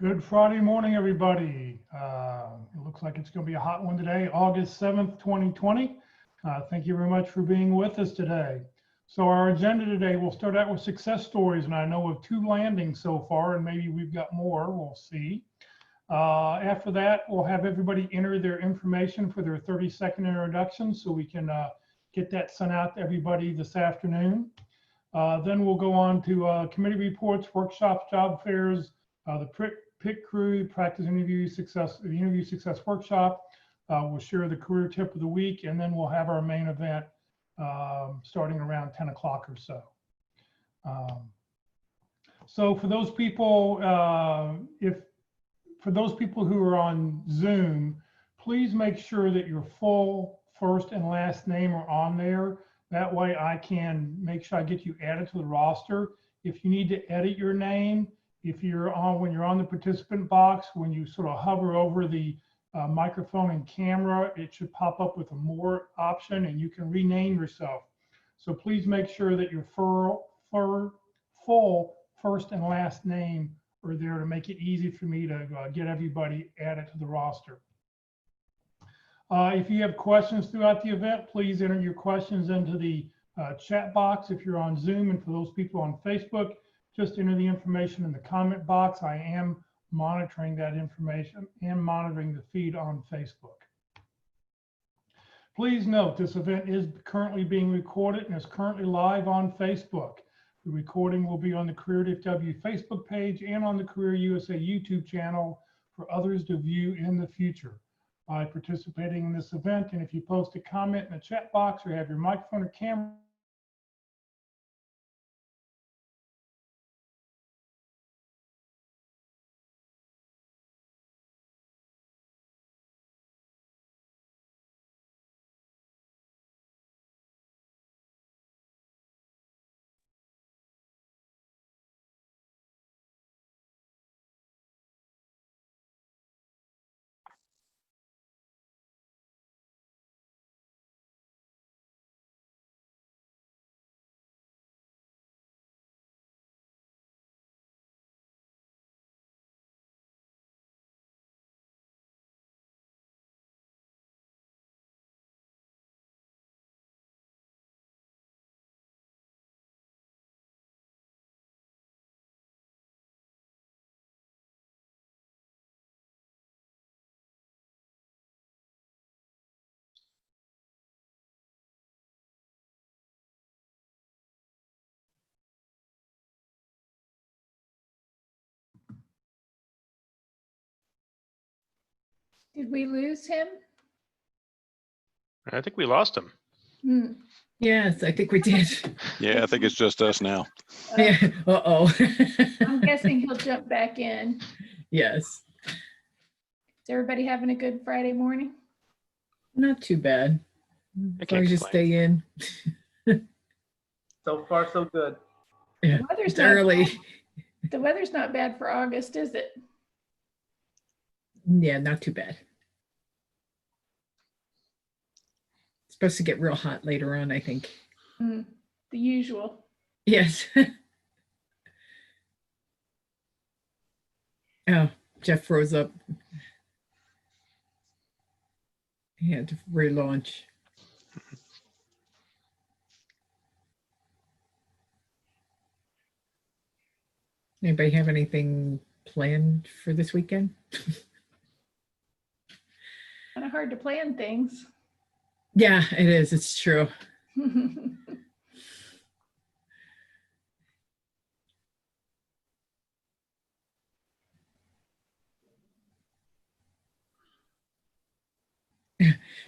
Good Friday morning, everybody. It looks like it's going to be a hot one today, August 7th, 2020. Thank you very much for being with us today. So our agenda today, we'll start out with success stories, and I know of 2 landings so far, and maybe we've got more, we'll see. After that, we'll have everybody enter their information for their 30-second introduction so we can get that sent out to everybody this afternoon. Then we'll go on to committee reports, workshops, job fairs, the PIT crew, practice interview success, the interview success workshop. We'll share the career tip of the week, and then we'll have our main event starting around 10 o'clock or so. So for those people, for those people who are on Zoom, please make sure that your full first and last name are on there. That way I can make sure I get you added to the roster. If you need to edit your name, if you're on, when you're on the participant box, when you sort of hover over the microphone and camera, it should pop up with a more option and you can rename yourself. So please make sure that your full first and last name are there to make it easy for me to get everybody added to the roster. If you have questions throughout the event, please enter your questions into the chat box if you're on Zoom, and for those people on Facebook, just enter the information in the comment box. I am monitoring that information and monitoring the feed on Facebook. Please note this event is currently being recorded and is currently live on Facebook. The recording will be on the CareerFW Facebook page and on the Career USA YouTube channel for others to view in the future. By participating in this event, and if you post a comment in the chat box or have your microphone or camera Did we lose him? I think we lost him. Yes, I think we did. Yeah, I think it's just us now. Yeah. Uh-oh. I'm guessing he'll jump back in. Yes. Is everybody having a good Friday morning? Not too bad. I As long can't as you complain. stay in. So far, so good. Yeah. Weather's It's not early. bad. The weather's not bad for August, is it? Yeah, not too bad. It's supposed to get real hot later on, I think. The usual. Yes. Oh, Jeff froze up. He had to relaunch. Anybody have anything planned for this weekend? Kind of hard to plan things. Yeah, it is. It's true.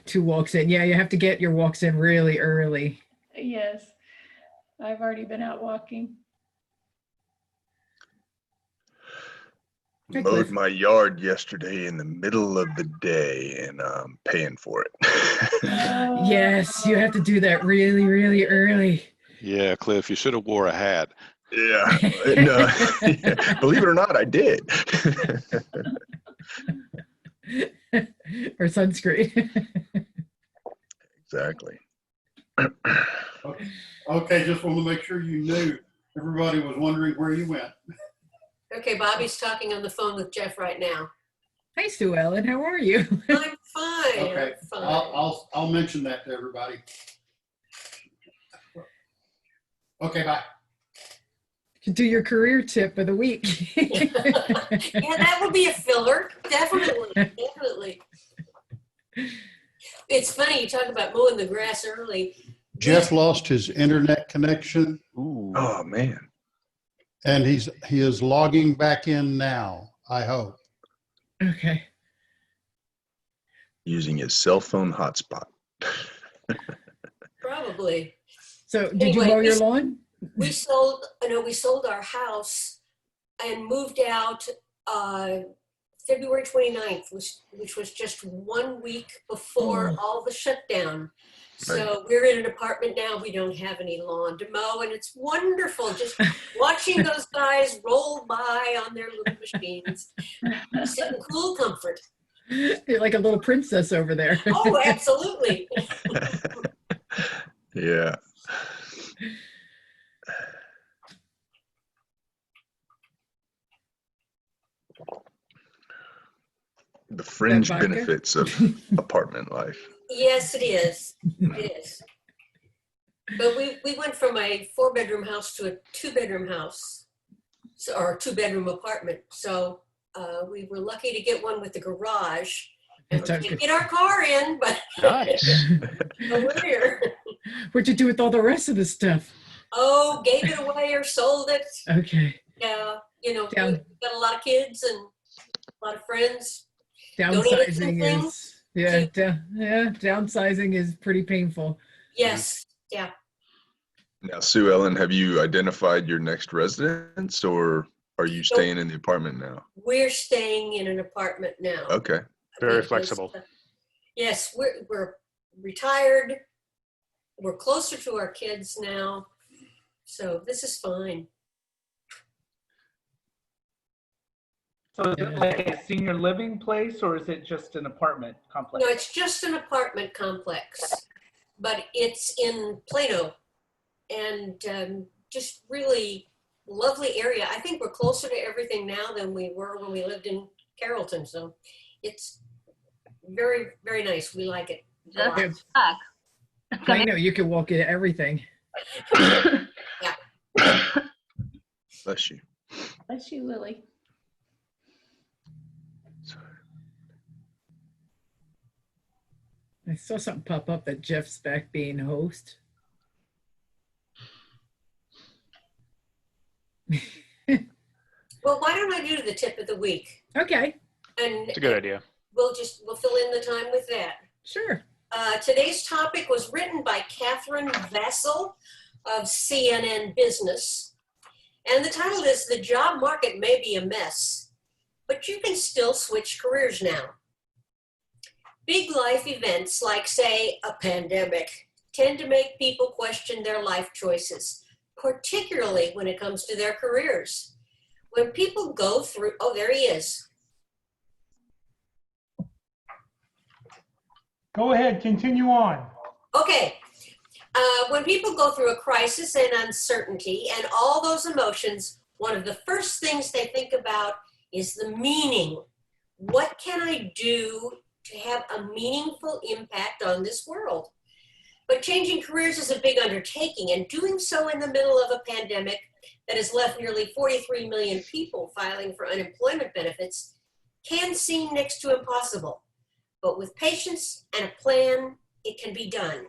Two walks in. Yeah, you have to get your walks in really early. Yes, I've already been out walking. Hi, Mowed Cliff. my yard yesterday in the middle of the day, and I'm paying for it. Yes, you have to do that really, really early. Yeah, Cliff, you should have wore a hat. Yeah, no, believe it or not, I did. Or sunscreen. Exactly. Okay, just want to make sure you knew. Everybody was wondering where you went. Okay, Bobby's talking on the phone with Jeff right now. Hi, Sue Ellen. How are you? I'm fine. Okay, I'm fine. I'll mention that to everybody. Okay, bye. Do your career tip of the week. Yeah, that would be a filler. Definitely, definitely. It's funny you talk about mowing the grass early. Jeff lost his internet connection Ooh. Oh, man. and he is logging back in now, I hope. Okay. Using his cell phone hotspot. Probably. So did you Anyway, mow your lawn? We sold our house and moved out February 29th, which was just 1 week before all the shutdown. So we're in an apartment now. We don't have any lawn to mow, and it's wonderful just watching those guys roll by on their little machines. Sit in cool comfort. You're like a little princess over there. Oh, absolutely. Yeah. The fringe vodka? benefits of apartment life. Yes, it is. It is. But we went from a 4-bedroom house to a 2-bedroom house, or a 2-bedroom apartment. So we were lucky to get one with the garage. And we can't get our car in, but Nice. we're here. What'd you do with all the rest of the stuff? Oh, gave it away or sold it. Okay. Yeah, we've Down- got a lot of kids and a lot of friends. Donated some Downsizing things is, downsizing is pretty painful. Yes, yeah. Now, Sue Ellen, have you identified your next residence, or are you staying in the apartment now? We're staying in an apartment now. Okay. Very because, flexible. Yes, we're retired. We're closer to our kids now. So this is fine. So is it like a senior living place or is it just an apartment complex? No, it's just an apartment complex, but it's in Plano and just really lovely area. I think we're closer to everything now than we were when we lived in Carrollton. So it's very, very nice. We like it a lot. Yeah. I know you can walk into everything. Bless you. Bless you, Lily. I saw something pop up that Jeff's back being host. Well, why don't I do the tip of the week? Okay, And It's a good idea. we'll fill in the time with that. sure. Today's topic was written by Catherine Vassell of CNN Business. And the title is The Job Market May Be a Mess, but you can still switch careers now. Big life events like, say, a pandemic tend to make people question their life choices, particularly when it comes to their careers. When people go through, oh, there he is. Go ahead, continue on. Okay. When people go through a crisis and uncertainty and all those emotions, one of the first things they think about is the meaning. What can I do to have a meaningful impact on this world? But changing careers is a big undertaking, and doing so in the middle of a pandemic that has left nearly 43 million people filing for unemployment benefits can seem next to impossible. But with patience and a plan, it can be done.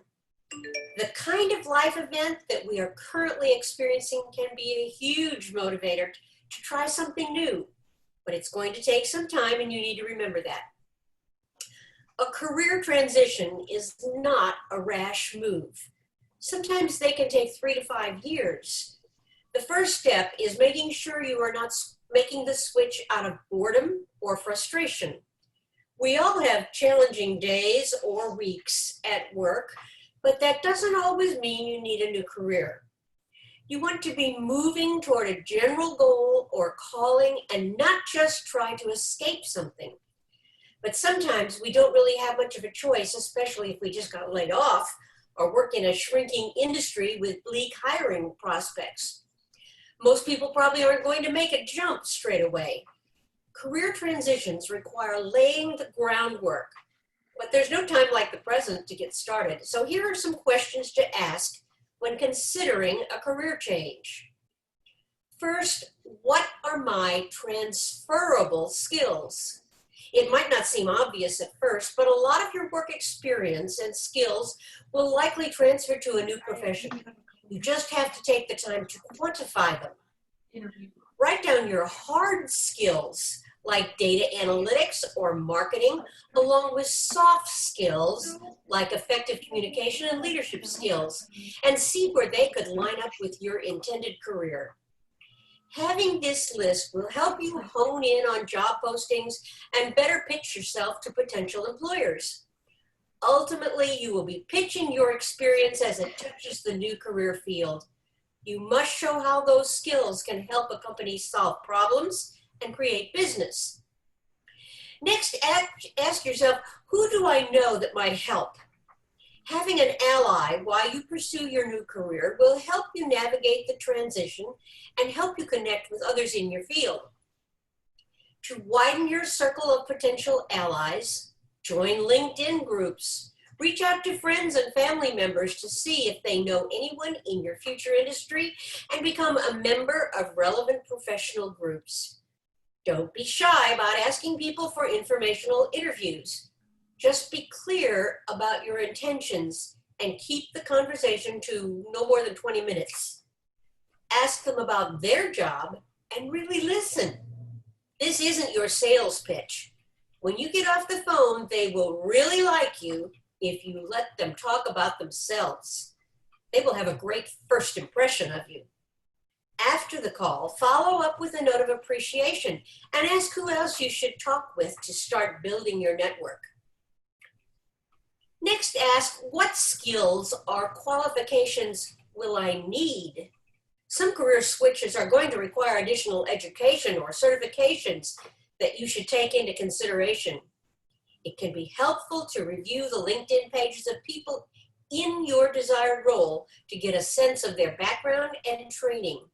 The kind of life event that we are currently experiencing can be a huge motivator to try something new, but it's going to take some time, and you need to remember that. A career transition is not a rash move. Sometimes they can take 3 to 5 years. The first step is making sure you are not making the switch out of boredom or frustration. We all have challenging days or weeks at work, but that doesn't always mean you need a new career. You want to be moving toward a general goal or calling and not just try to escape something. But sometimes we don't really have much of a choice, especially if we just got laid off or work in a shrinking industry with bleak hiring prospects. Most people probably aren't going to make a jump straight away. Career transitions require laying the groundwork, but there's no time like the present to get started. So here are some questions to ask when considering a career change. First, what are my transferable skills? It might not seem obvious at first, but a lot of your work experience and skills will likely transfer to a new profession. You just have to take the time to quantify them. Write down your hard skills like data analytics or marketing, along with soft skills like effective communication and leadership skills, and see where they could line up with your intended career. Having this list will help you hone in on job postings and better pitch yourself to potential employers. Ultimately, you will be pitching your experience as it touches the new career field. You must show how those skills can help a company solve problems and create business. Next, ask yourself, who do I know that might help? Having an ally while you pursue your new career will help you navigate the transition and help you connect with others in your field. To widen your circle of potential allies, join LinkedIn groups. Reach out to friends and family members to see if they know anyone in your future industry and become a member of relevant professional groups. Don't be shy about asking people for informational interviews. Just be clear about your intentions and keep the conversation to no more than 20 minutes. Ask them about their job and really listen. This isn't your sales pitch. When you get off the phone, they will really like you if you let them talk about themselves. They will have a great first impression of you. After the call, follow up with a note of appreciation and ask who else you should talk with to start building your network. Next, ask what skills or qualifications will I need? Some career switches are going to require additional education or certifications that you should take into consideration. It can be helpful to review the LinkedIn pages of people in your desired role to get a sense of their background and training.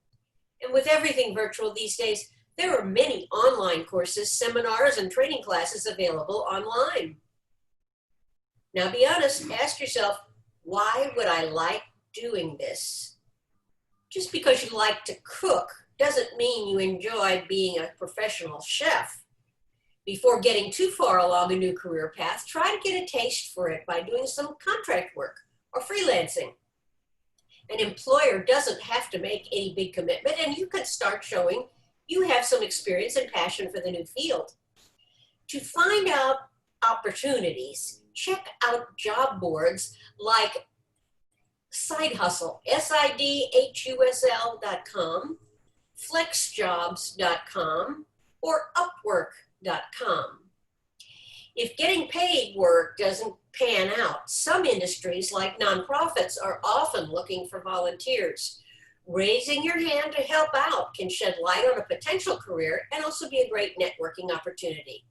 And with everything virtual these days, there are many online courses, seminars, and training classes available online. Now be honest, ask yourself, why would I like doing this? Just because you like to cook doesn't mean you enjoy being a professional chef. Before getting too far along a new career path, try to get a taste for it by doing some contract work or freelancing. An employer doesn't have to make any big commitment, and you could start showing you have some experience and passion for the new field. To find out opportunities, check out job boards like Side Hustle, SIDHUSL.com, flexjobs.com, or Upwork.com. If getting paid work doesn't pan out, some industries like nonprofits are often looking for volunteers. Raising your hand to help out can shed light on a potential career and also be a great networking opportunity.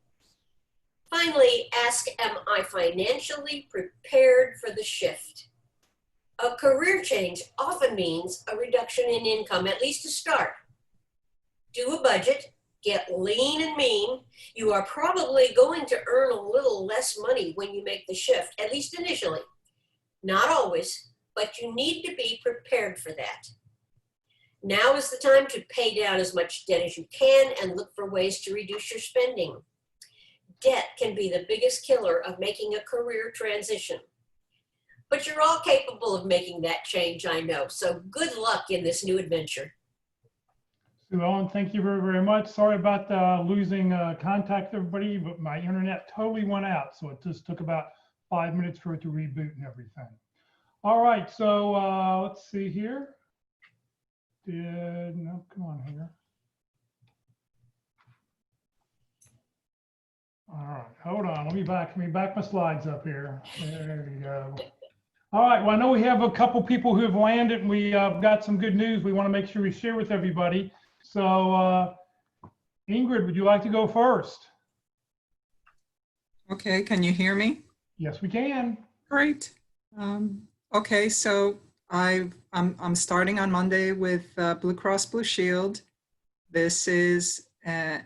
Finally, ask, am I financially prepared for the shift? A career change often means a reduction in income, at least to start. Do a budget, get lean and mean. You are probably going to earn a little less money when you make the shift, at least initially. Not always, but you need to be prepared for that. Now is the time to pay down as much debt as you can and look for ways to reduce your spending. Debt can be the biggest killer of making a career transition. But you're all capable of making that change, I know. So good luck in this new adventure. Sue Ellen, thank you very, very much. Sorry about losing contact with everybody, but my internet totally went out. So it just took about 5 minutes for it to reboot and everything. All right, so let's see here. No, come on here. All right, hold on, let me back my slides up here. There you go. All right, well, I know we have a couple people who have landed and we got some good news we want to make sure we share with everybody. So Ingrid, would you like to go first? Okay, can you hear me? Yes, we can. Great. Okay, so I'm starting on Monday with Blue Cross Blue Shield. This is an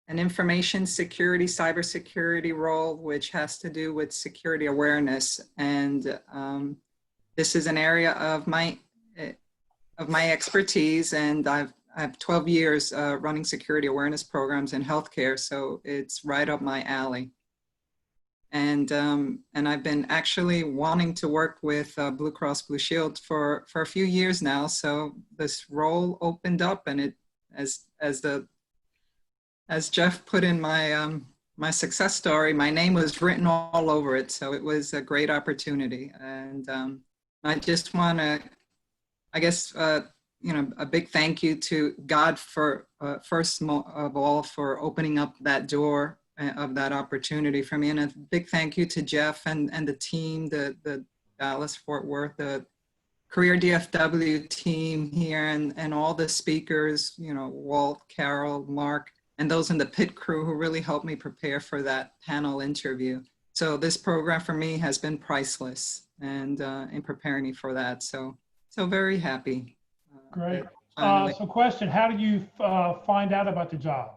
information security, cybersecurity role, which has to do with security awareness. And this is an area of my expertise, and I have 12 years running security awareness programs in healthcare, so it's right up my alley. And I've been actually wanting to work with Blue Cross Blue Shield for a few years now. So this role opened up, and it, as Jeff put in my my success story, my name was written all over it. So it was a great opportunity, and I just want to, I guess, a big thank you to God for first of all for opening up that door of that opportunity for me, and a big thank you to Jeff and the team, the Dallas Fort Worth, the Career DFW team here, and all the speakers, Walt, Carol, Mark, and those in the pit crew who really helped me prepare for that panel interview. So this program for me has been priceless, and in preparing me for that. So very happy. Great. Finally. So question, how did you find out about the job?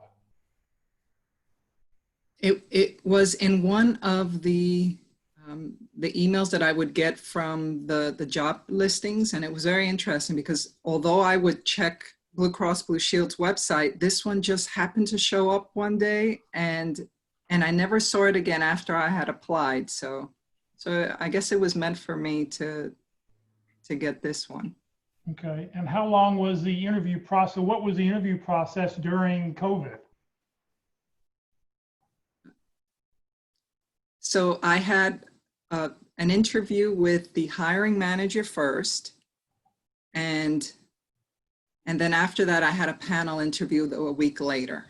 It was in one of the emails that I would get from the job listings, and it was very interesting because although I would check Blue Cross Blue Shield's website, this one just happened to show up one day, and I never saw it again after I had applied. So I guess it was meant for me to get this one. Okay. And how long was the interview process? What was the interview process during COVID? So I had an interview with the hiring manager first, and then after that, I had a panel interview a week later.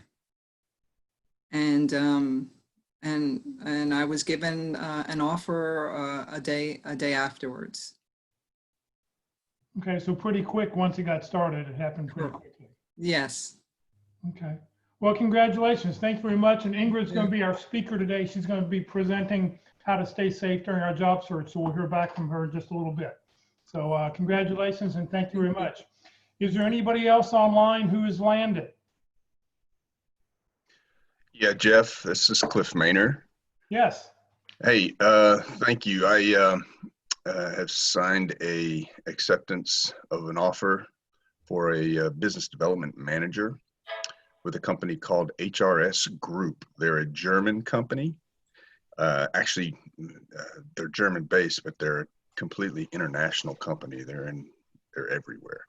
And I was given an offer a day afterwards. Okay, so pretty quick once it got started, it happened pretty quickly. Yes. Okay. Well, congratulations. Thanks very much. And Ingrid's going to be our speaker today. She's going to be presenting how to stay safe during our job search. So we'll hear back from her in just a little bit. So congratulations and thank you very much. Is there anybody else online who has landed? Yeah, Jeff, this is Cliff Maynor. Yes. Hey, thank you. I have signed a acceptance of an offer for a business development manager with a company called HRS Group. They're a German company. Actually, they're German based, but they're a completely international company. They're everywhere.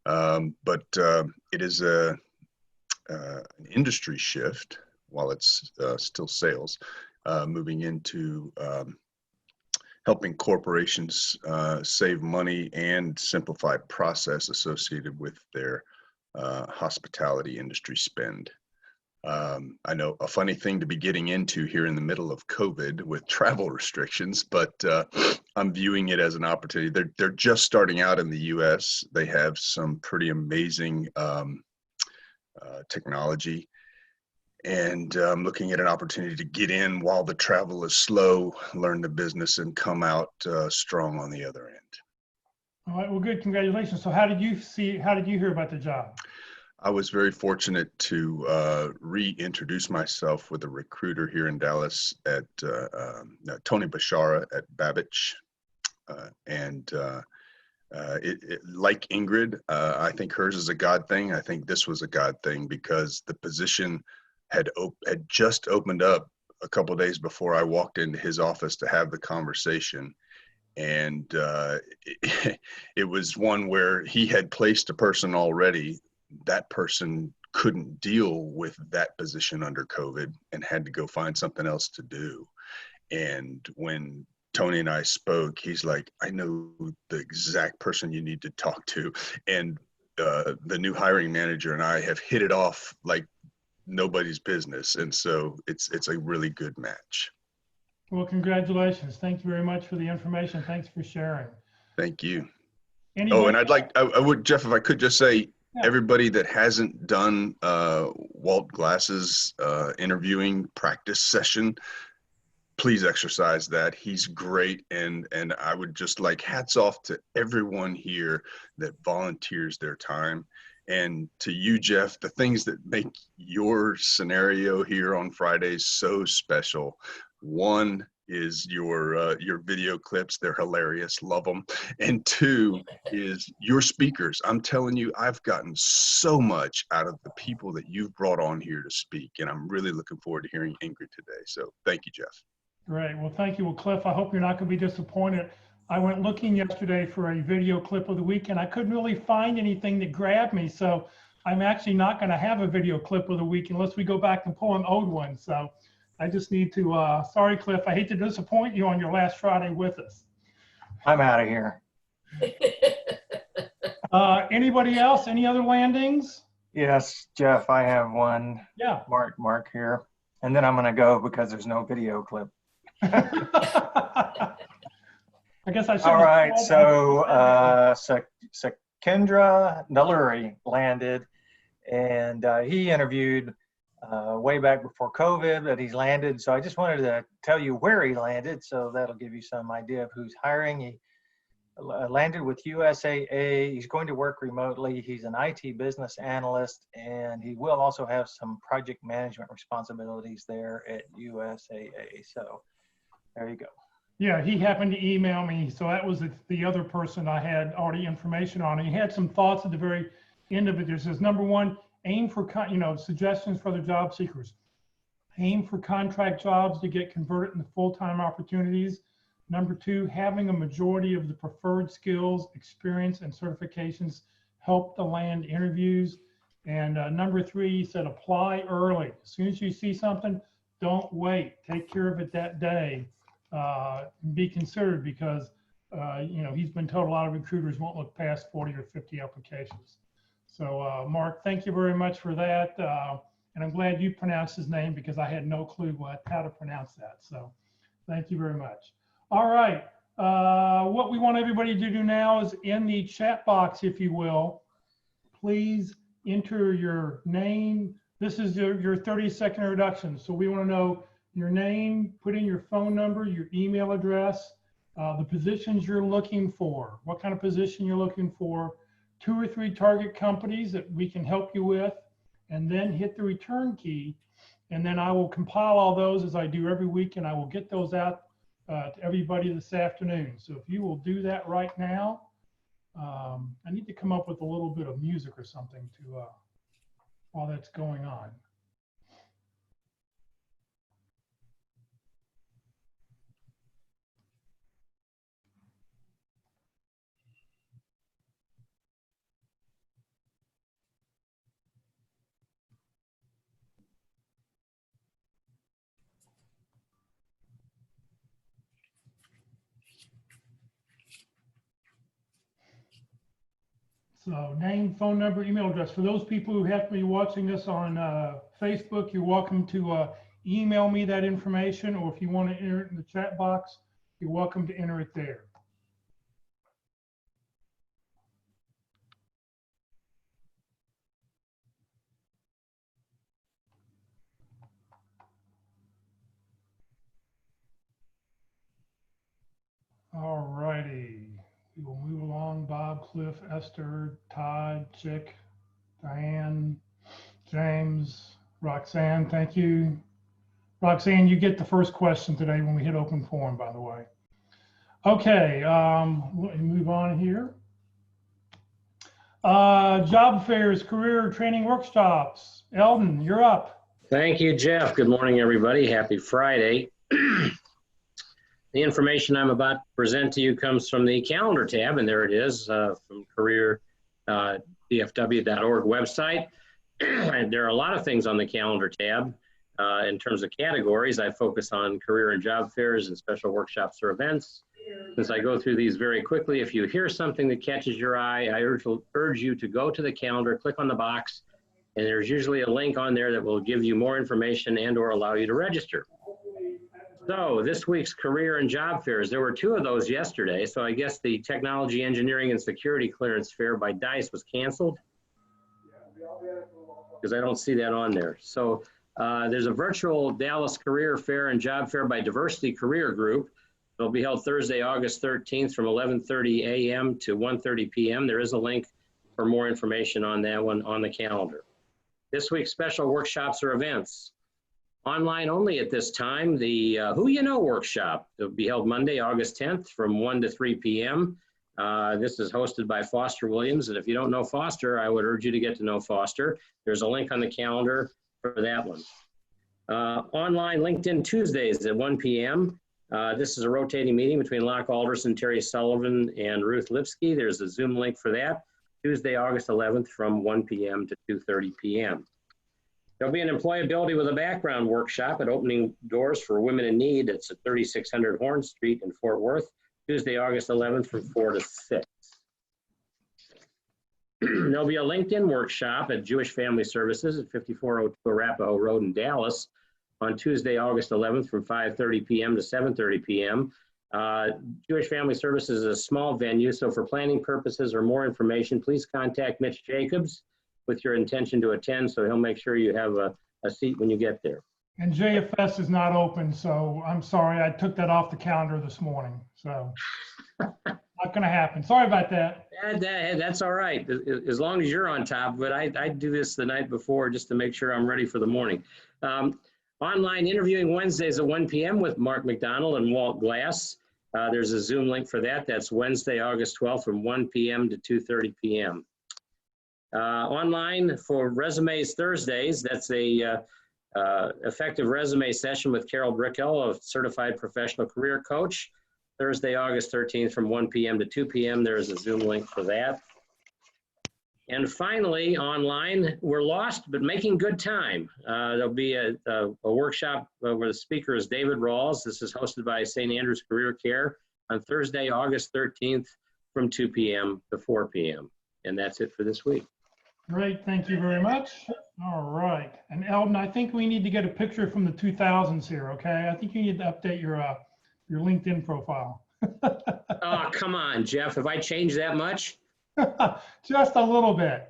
But it is an industry shift while it's still sales, moving into helping corporations save money and simplify process associated with their hospitality industry spend. I know a funny thing to be getting into here in the middle of COVID with travel restrictions, but I'm viewing it as an opportunity. They're just starting out in the US. They have some pretty amazing technology, and I'm looking at an opportunity to get in while the travel is slow, learn the business, and come out strong on the other end. All right. Well, good. Congratulations. So how did you hear about the job? I was very fortunate to reintroduce myself with a recruiter here in Dallas at Tony Bashara at Babbage. Like Ingrid, I think hers is a God thing. I think this was a God thing because the position had just opened up a couple of days before I walked into his office to have the conversation. And it was one where he had placed a person already. That person couldn't deal with that position under COVID and had to go find something else to do. And when Tony and I spoke, he's like, I know the exact person you need to talk to. And the new hiring manager and I have hit it off like nobody's business. And so it's a really good match. Well, congratulations. Thank you very much for the information. Thanks for sharing. Thank you. Anybody? Oh, and I would, Jeff, if I could just say, everybody that hasn't done Walt Glass's interviewing practice session, please exercise that. He's great. And I would just like hats off to everyone here that volunteers their time. And to you, Jeff, the things that make your scenario here on Fridays so special. One is your video clips. They're hilarious. Love them. And two is your speakers. I'm telling you, I've gotten so much out of the people that you've brought on here to speak. And I'm really looking forward to hearing Ingrid today. So thank you, Jeff. Great. Well, thank you. Well, Cliff, I hope you're not going to be disappointed. I went looking yesterday for a video clip of the week, and I couldn't really find anything that grabbed me. So I'm actually not going to have a video clip of the week unless we go back and pull an old one. So I just need to, sorry, Cliff, I hate to disappoint you on your last Friday with us. I'm out of here. Anybody else? Any other landings? Yes, Jeff, I have one. Yeah. Mark here. And then I'm going to go because there's no video clip. I guess I should. All right, so Sakendra Nalluri landed, and he interviewed way back before COVID, but he's landed. So I just wanted to tell you where he landed, so that'll give you some idea of who's hiring. He landed with USAA. He's going to work remotely. He's an IT business analyst, and he will also have some project management responsibilities there at USAA. So there you go. Yeah, he happened to email me, so that was the other person I had already information on. He had some thoughts at the very end of it. There says, number one, aim for, suggestions for the job seekers. Aim for contract jobs to get converted into full-time opportunities. Number two, having a majority of the preferred skills, experience, and certifications help to land interviews. And number three, he said, apply early. As soon as you see something, don't wait. Take care of it that day. Be considered because, he's been told a lot of recruiters won't look past 40 or 50 applications. So, Mark, thank you very much for that. And I'm glad you pronounced his name because I had no clue how to pronounce that. So thank you very much. All right. What we want everybody to do now is in the chat box, if you will, please enter your name. This is your 30-second introduction. So we want to know your name, put in your phone number, your email address, the positions you're looking for, what kind of position you're looking for, 2 or 3 target companies that we can help you with, and then hit the return key. And then I will compile all those as I do every week, and I will get those out to everybody this afternoon. So if you will do that right now, I need to come up with a little bit of music or something to while that's going on. So name, phone number, email address. For those people who have to be watching us on Facebook, you're welcome to email me that information, or if you want to enter it in the chat box, you're welcome to enter it there. All righty. We will move along. Bob, Cliff, Esther, Todd, Chick, Diane, James, Roxanne, thank you. Roxanne, you get the first question today when we hit open forum, by the way. Okay, let me move on here. Job fairs, career training workshops. Eldon, you're up. Thank you, Jeff. Good morning, everybody. Happy Friday. The information I'm about to present to you comes from the calendar tab, and there it is from career.dfw.org website. There are a lot of things on the calendar tab. In terms of categories, I focus on career and job fairs and special workshops or events. Since I go through these very quickly, if you hear something that catches your eye, I urge you to go to the calendar, click on the box, and there's usually a link on there that will give you more information and or allow you to register. So this week's career and job fairs, there were 2 of those yesterday. So I guess the Technology, Engineering, and Security Clearance Fair by DICE was canceled because I don't see that on there. So There's a virtual Dallas Career Fair and Job Fair by Diversity Career Group. It'll be held Thursday, August 13th from 11:30 a.m. to 1:30 p.m. There is a link for more information on that one on the calendar. This week's special workshops or events. Online only at this time, the Who You Know workshop. It'll be held Monday, August 10th from 1 to 3 p.m. This is hosted by Foster Williams, and if you don't know Foster, I would urge you to get to know Foster. There's a link on the calendar for that one. Online LinkedIn Tuesdays at 1 p.m. This is a rotating meeting between Locke Alderson, Terry Sullivan, and Ruth Lipsky. There's a Zoom link for that. Tuesday, August 11th from 1 p.m. to 2:30 p.m. There'll be an employability with a background workshop at Opening Doors for Women in Need. It's at 3600 Horn Street in Fort Worth, Tuesday, August 11th from 4 to 6. There'll be a LinkedIn workshop at Jewish Family Services at 5402 Arapahoe Road in Dallas on Tuesday, August 11th from 5:30 p.m. to 7:30 p.m. Jewish Family Services is a small venue, so for planning purposes or more information, please contact Mitch Jacobs with your intention to attend, so he'll make sure you have a seat when you get there. And JFS is not open, so I'm sorry, I took that off the calendar this morning, so not gonna happen. Sorry about that. That's all right, as long as you're on top, but I do this the night before just to make sure I'm ready for the morning. Online interviewing Wednesdays at 1 p.m. with Mark McDonald and Walt Glass. There's a Zoom link for that. That's Wednesday, August 12th from 1 p.m. to 2:30 p.m. Online for Resumes Thursdays, that's a effective resume session with Carol Brickell, a certified professional career coach. Thursday, August 13th from 1 p.m. to 2 p.m. There is a Zoom link for that. And finally, online, we're lost, but making good time. There'll be a workshop where the speaker is David Rawls. This is hosted by St. Andrew's Career Care on Thursday, August 13th from 2 p.m. to 4 p.m. And that's it for this week. Great, thank you very much. All right, and Eldon, I think we need to get a picture from the 2000s here, okay? I think you need to update your LinkedIn profile. Oh, come on, Jeff, have I changed that much? Just a little bit.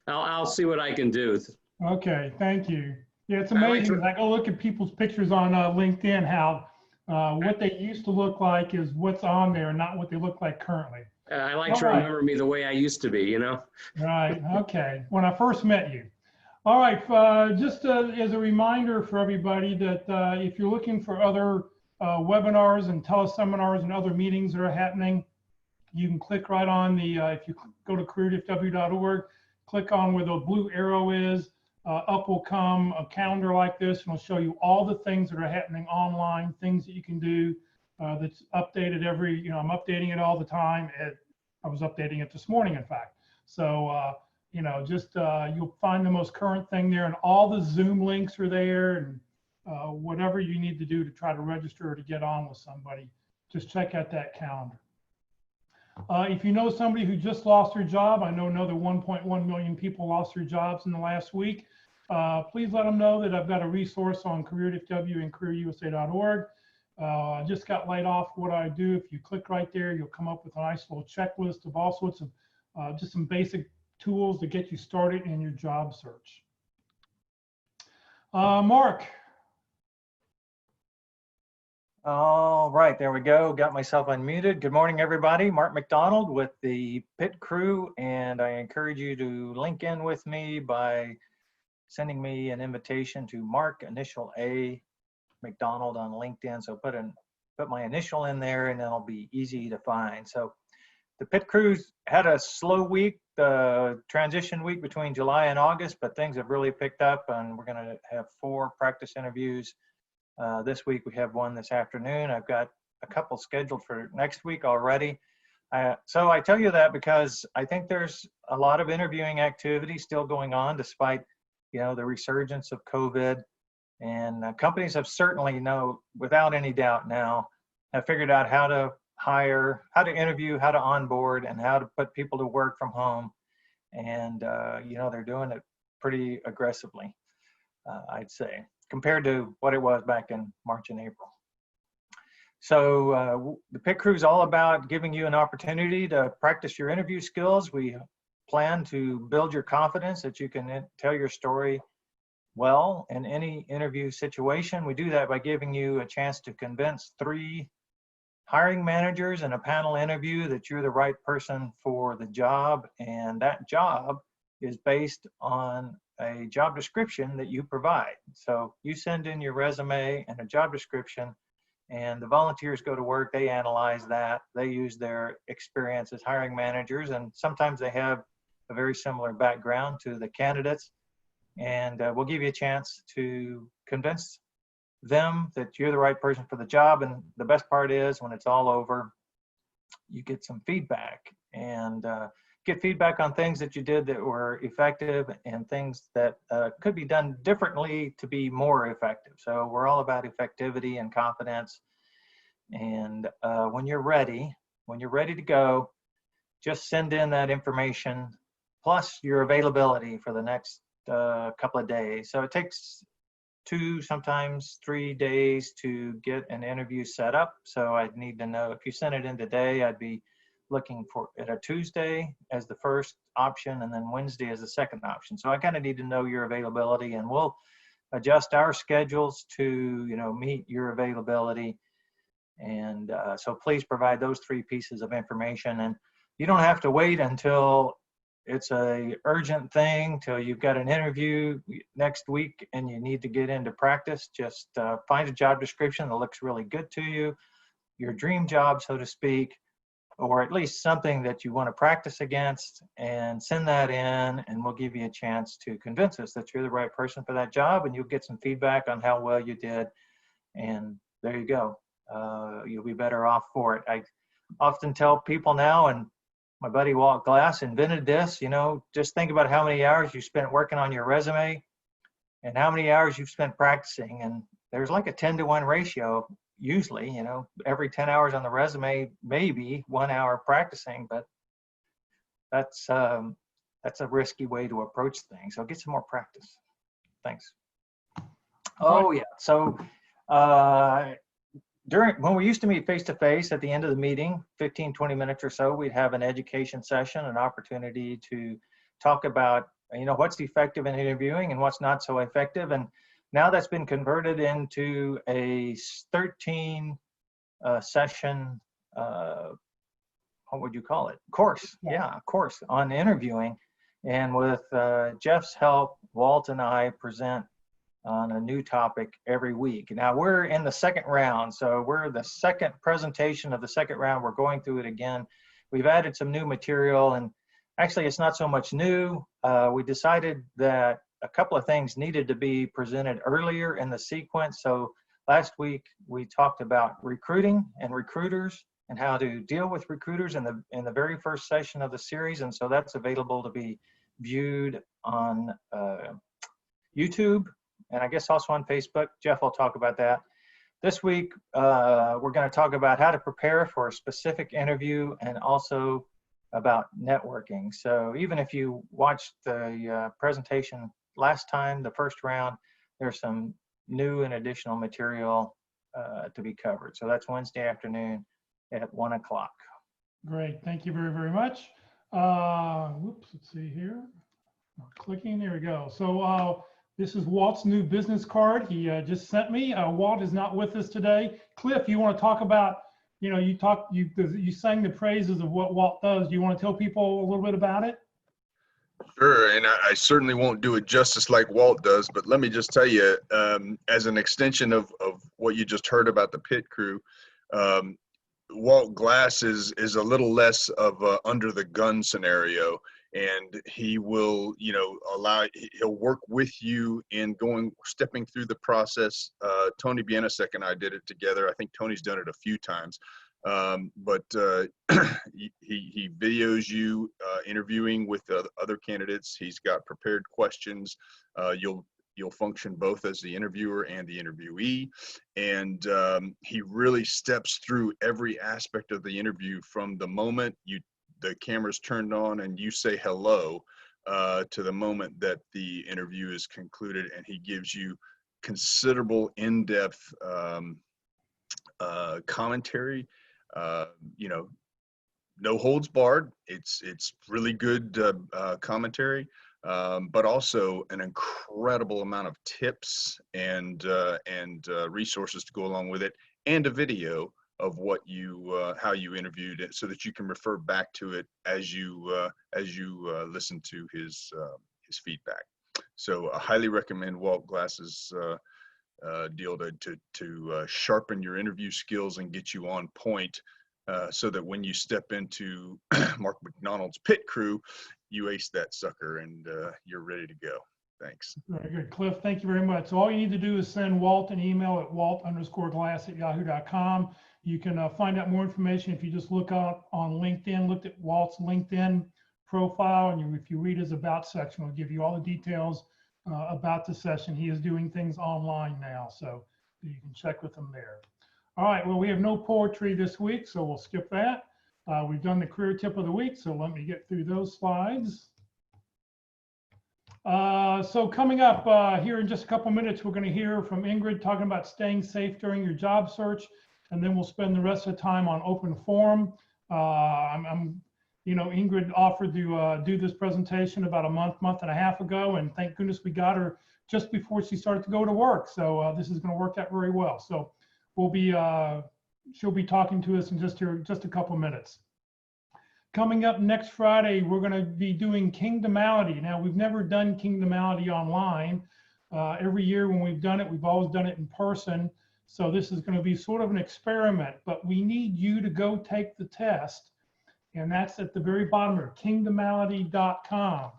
I'll see what I can do. Okay, thank you. Yeah, it's amazing. As I go look at people's pictures on LinkedIn, how what they used to look like is what's on there, not what they look like currently. I like to remember me the way I used to be, you know? Right, okay, when I first met you. All right, just as a reminder for everybody that if you're looking for other webinars and teleseminars and other meetings that are happening, you can click right on the, if you go to careerdfw.org, click on where the blue arrow is, up will come a calendar like this, and it'll show you all the things that are happening online, things that you can do that's updated every, I'm updating it all the time. I was updating it this morning, in fact. So, just you'll find the most current thing there, and all the Zoom links are there, and whatever you need to do to try to register or to get on with somebody, just check out that calendar. If you know somebody who just lost their job, I know another 1.1 million people lost their jobs in the last week. Please let them know that I've got a resource on CareerFW and CareerUSA.org. I just got laid off. What I do, if you click right there, you'll come up with a nice little checklist of all sorts of just some basic tools to get you started in your job search. Mark. All right, there we go. Got myself unmuted. Good morning, everybody. Mark McDonald with the Pit Crew, and I encourage you to link in with me by sending me an invitation to Mark, initial A, McDonald on LinkedIn. So put my initial in there, and it'll be easy to find. So the Pit Crew's had a slow week, the transition week between July and August, but things have really picked up, and we're going to have 4 practice interviews. This week we have one this afternoon. I've got a couple scheduled for next week already. So I tell you that because I think there's a lot of interviewing activity still going on despite, the resurgence of COVID. And companies have certainly without any doubt now, have figured out how to hire, how to interview, how to onboard, and how to put people to work from home. And, they're doing it pretty aggressively, I'd say, compared to what it was back in March and April. So the Pit Crew is all about giving you an opportunity to practice your interview skills. We plan to build your confidence that you can tell your story well in any interview situation. We do that by giving you a chance to convince 3 hiring managers in a panel interview that you're the right person for the job, and that job is based on a job description that you provide. So you send in your resume and a job description, and the volunteers go to work, they analyze that, they use their experience as hiring managers, and sometimes they have a very similar background to the candidates, and we'll give you a chance to convince them that you're the right person for the job. And the best part is when it's all over, you get some feedback, and get feedback on things that you did that were effective and things that could be done differently to be more effective. So we're all about effectivity and confidence. And when you're ready to go, just send in that information plus your availability for the next couple of days. So it takes 2, sometimes 3 days to get an interview set up. So I'd need to know if you send it in today, I'd be looking for it a Tuesday as the first option and then Wednesday as the second option. So I kind of need to know your availability, and we'll adjust our schedules to, meet your availability. And so please provide those 3 pieces of information, and you don't have to wait until it's a urgent thing, till you've got an interview next week and you need to get into practice. Just find a job description that looks really good to you, your dream job, so to speak, or at least something that you want to practice against, and send that in, and we'll give you a chance to convince us that you're the right person for that job, and you'll get some feedback on how well you did, and there you go. You'll be better off for it. I often tell people now, and my buddy Walt Glass invented this, just think about how many hours you spent working on your resume and how many hours you've spent practicing, and there's like a 10-to-1 ratio. Usually, every 10 hours on the resume, maybe 1 hour practicing, but that's a risky way to approach things. So get some more practice. Thanks. Oh yeah. So when we used to meet face-to-face at the end of the meeting, 15, 20 minutes or so, we'd have an education session, an opportunity to talk about, what's effective in interviewing and what's not so effective. And now that's been converted into a 13 session, what would you call it? Course. Yeah, course on interviewing. And with Jeff's help, Walt and I present on a new topic every week. Now we're in the second round. So we're the second presentation of the second round. We're going through it again. We've added some new material, and actually it's not so much new. We decided that a couple of things needed to be presented earlier in the sequence. So last week we talked about recruiting and recruiters and how to deal with recruiters in the very first session of the series. And so that's available to be viewed on YouTube, and I guess also on Facebook. Jeff will talk about that. This week, we're going to talk about how to prepare for a specific interview and also about networking. So even if you watched the presentation last time, the first round, there's some new and additional material to be covered. So that's Wednesday afternoon at 1 o'clock. Great. Thank you very, very much. Whoops, let's see here. Clicking, there we go. So this is Walt's new business card he just sent me. Walt is not with us today. Cliff, you want to talk about, you sang the praises of what Walt does. Do you want to tell people a little bit about it? Sure, and I certainly won't do it justice like Walt does, but let me just tell you, as an extension of what you just heard about the pit crew, Walt Glass is a little less of a under the gun scenario, and he will, he'll work with you in stepping through the process. Tony Bienisek and I did it together. I think Tony's done it a few times. But he videos you interviewing with other candidates. He's got prepared questions. You'll function both as the interviewer and the interviewee, and he really steps through every aspect of the interview from the moment the camera's turned on and you say hello to the moment that the interview is concluded, and he gives you considerable in-depth commentary. No holds barred. It's really good commentary. but also an incredible amount of tips and resources to go along with it, and a video of what you how you interviewed it, so that you can refer back to it as you listen to his feedback. So I highly recommend Walt Glass's deal to sharpen your interview skills and get you on point, so that when you step into Mark McDonald's pit crew, you ace that sucker and you're ready to go. Thanks. Very good, Cliff. Thank you very much. So all you need to do is send Walt an email at walt_glass@yahoo.com. You can find out more information if you just look up on LinkedIn, looked at Walt's LinkedIn profile, and if you read his about section, it'll give you all the details about the session. He is doing things online now, so you can check with him there. All right, well, we have no poetry this week, so we'll skip that. We've done the career tip of the week, so let me get through those slides. So coming up here in just a couple minutes, we're going to hear from Ingrid talking about staying safe during your job search, and then we'll spend the rest of the time on open forum. Ingrid offered to do this presentation about a month and a half ago, and thank goodness we got her just before she started to go to work. So this is going to work out very well. So she'll be talking to us in just a couple minutes. Coming up next Friday, we're going to be doing Kingdomality. Now, we've never done Kingdomality online. Every year when we've done it, we've always done it in person. So this is going to be sort of an experiment, but we need you to go take the test. And that's at the very bottom of kingdomality.com.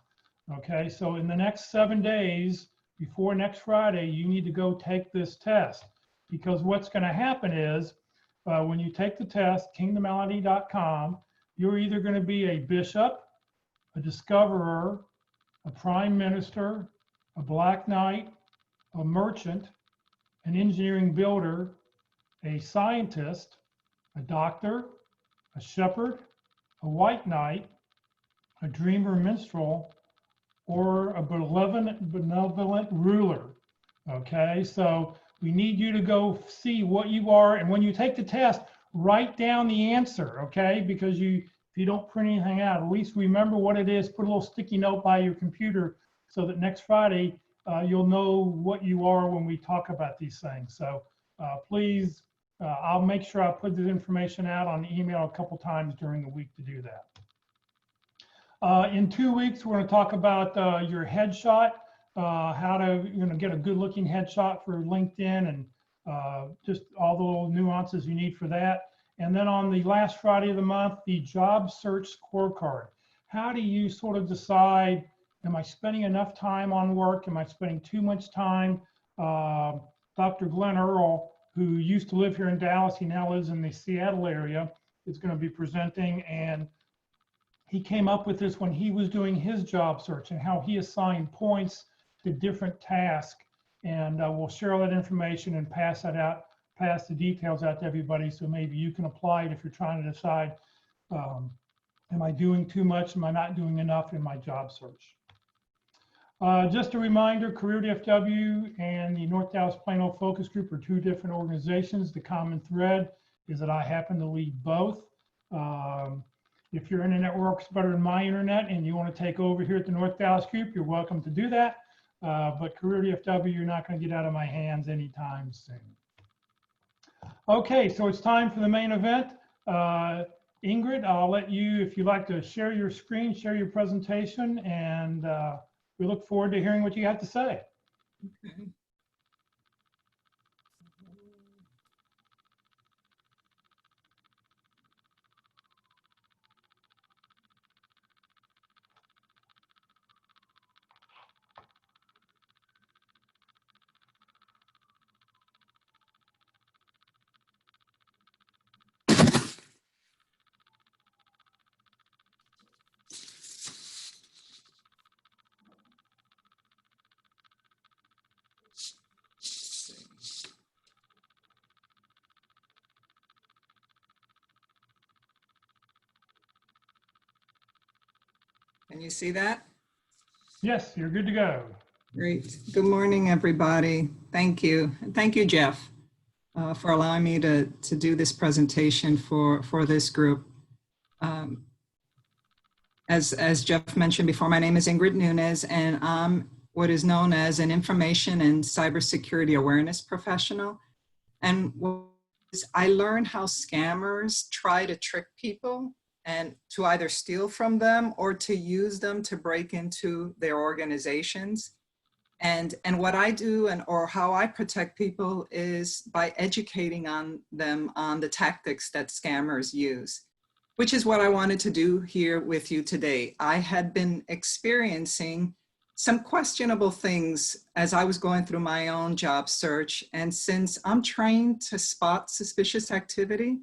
Okay, so in the next 7 days before next Friday, you need to go take this test, because what's going to happen is when you take the test, kingdomality.com, you're either going to be a bishop, a discoverer, a prime minister, a black knight, a merchant, an engineering builder, a scientist, a doctor, a shepherd, a white knight, a dreamer minstrel, or a benevolent ruler. Okay, so we need you to go see what you are, and when you take the test, write down the answer, okay? Because if you don't print anything out, at least remember what it is, put a little sticky note by your computer so that next Friday you'll know what you are when we talk about these things. So please, I'll make sure I put this information out on email a couple times during the week to do that. In 2 weeks, we're going to talk about your headshot, how to get a good looking headshot for LinkedIn, and just all the little nuances you need for that. And then on the last Friday of the month, the job search scorecard. How do you sort of decide, am I spending enough time on work? Am I spending too much time? Dr. Glenn Earl, who used to live here in Dallas, he now lives in the Seattle area, is going to be presenting, and he came up with this when he was doing his job search and how he assigned points to different tasks. And we'll share all that information and pass the details out to everybody, so maybe you can apply it if you're trying to decide, am I doing too much? Am I not doing enough in my job search? Just a reminder, Career DFW and the North Dallas Plano Focus Group are two different organizations. The common thread is that I happen to lead both. If your internet works better than my internet and you want to take over here at the North Dallas Group, you're welcome to do that. But Career DFW, you're not going to get out of my hands anytime soon. Okay, so it's time for the main event. Ingrid, I'll let you, if you'd like to share your screen, share your presentation, and we look forward to hearing what you have to say. Okay. Can you see that? Yes, you're good to go. Great. Good morning, everybody. Thank you. And thank you, Jeff, for allowing me to do this presentation for this group. as Jeff mentioned before, my name is Ingrid Nunes, and I'm what is known as an information and cybersecurity awareness professional. And I learned how scammers try to trick people and to either steal from them or to use them to break into their organizations. And what I do or how I protect people is by educating them on the tactics that scammers use, which is what I wanted to do here with you today. I had been experiencing some questionable things as I was going through my own job search. And since I'm trained to spot suspicious activity,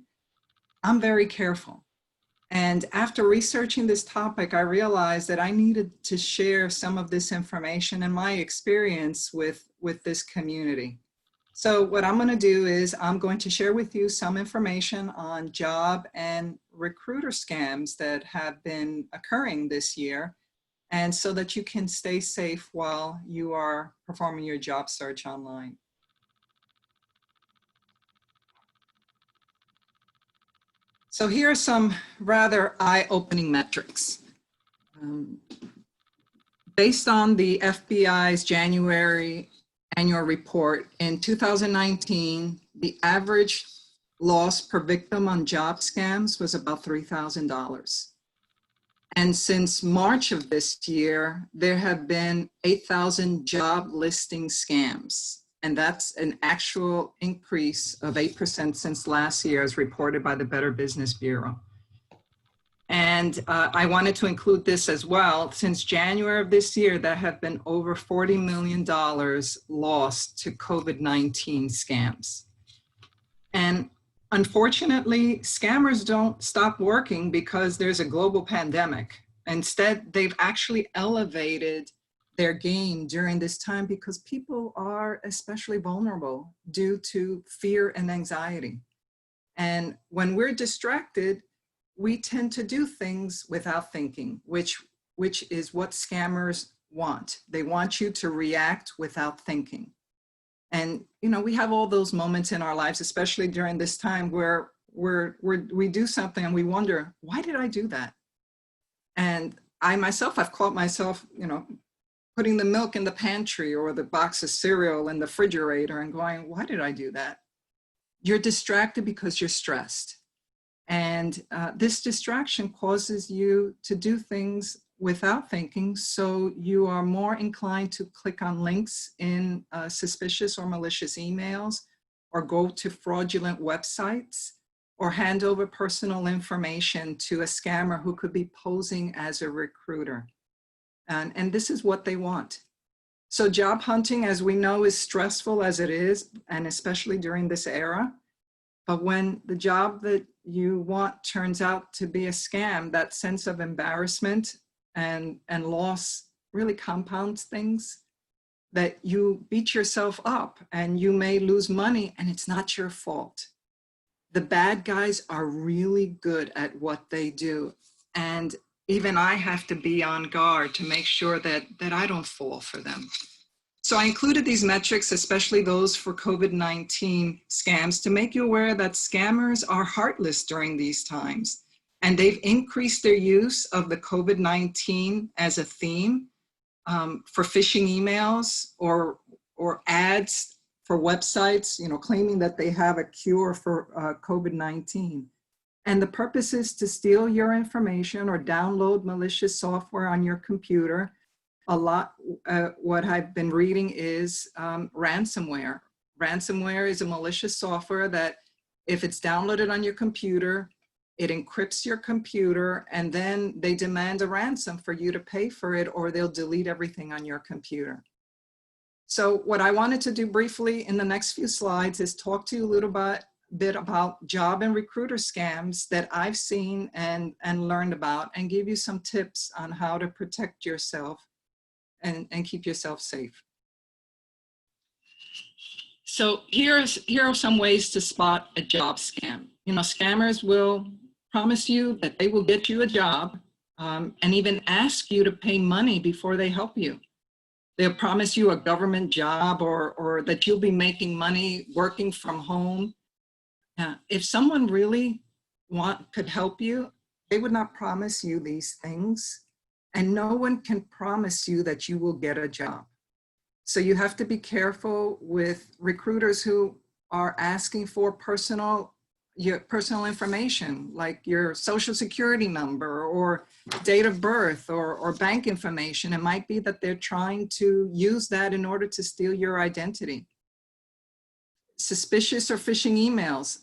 I'm very careful. And after researching this topic, I realized that I needed to share some of this information and my experience with this community. So what I'm going to do is I'm going to share with you some information on job and recruiter scams that have been occurring this year, and so that you can stay safe while you are performing your job search online. So here are some rather eye-opening metrics. Based on the FBI's January annual report, in 2019, the average loss per victim on job scams was about $3,000. And since March of this year, there have been 8,000 job listing scams. And that's an actual increase of 8% since last year, as reported by the Better Business Bureau. And I wanted to include this as well. Since January of this year, there have been over $40 million lost to COVID-19 scams. And unfortunately, scammers don't stop working because there's a global pandemic. Instead, they've actually elevated their game during this time because people are especially vulnerable due to fear and anxiety. And when we're distracted, we tend to do things without thinking, which is what scammers want. They want you to react without thinking. And we have all those moments in our lives, especially during this time, where we do something and we wonder, why did I do that? And I've caught myself, putting the milk in the pantry or the box of cereal in the refrigerator and going, why did I do that? You're distracted because you're stressed. And this distraction causes you to do things without thinking, so you are more inclined to click on links in suspicious or malicious emails, or go to fraudulent websites, or hand over personal information to a scammer who could be posing as a recruiter. And this is what they want. So job hunting, as we know, is stressful as it is, and especially during this era. But when the job that you want turns out to be a scam, that sense of embarrassment and loss really compounds things, that you beat yourself up and you may lose money and it's not your fault. The bad guys are really good at what they do. And even I have to be on guard to make sure that I don't fall for them. So I included these metrics, especially those for COVID-19 scams, to make you aware that scammers are heartless during these times. And they've increased their use of the COVID-19 as a theme for phishing emails or ads for websites, claiming that they have a cure for COVID-19. And the purpose is to steal your information or download malicious software on your computer. What I've been reading is ransomware. Ransomware is a malicious software that if it's downloaded on your computer, it encrypts your computer, and then they demand a ransom for you to pay for it, or they'll delete everything on your computer. So what I wanted to do briefly in the next few slides is talk to you a little bit about job and recruiter scams that I've seen and learned about, and give you some tips on how to protect yourself and keep yourself safe. So here are some ways to spot a job scam. Scammers will promise you that they will get you a job and even ask you to pay money before they help you. They'll promise you a government job or that you'll be making money working from home. If someone really could help you, they would not promise you these things, and no one can promise you that you will get a job. So you have to be careful with recruiters who are asking for your personal information, like your social security number or date of birth or bank information. It might be that they're trying to use that in order to steal your identity. Suspicious or phishing emails.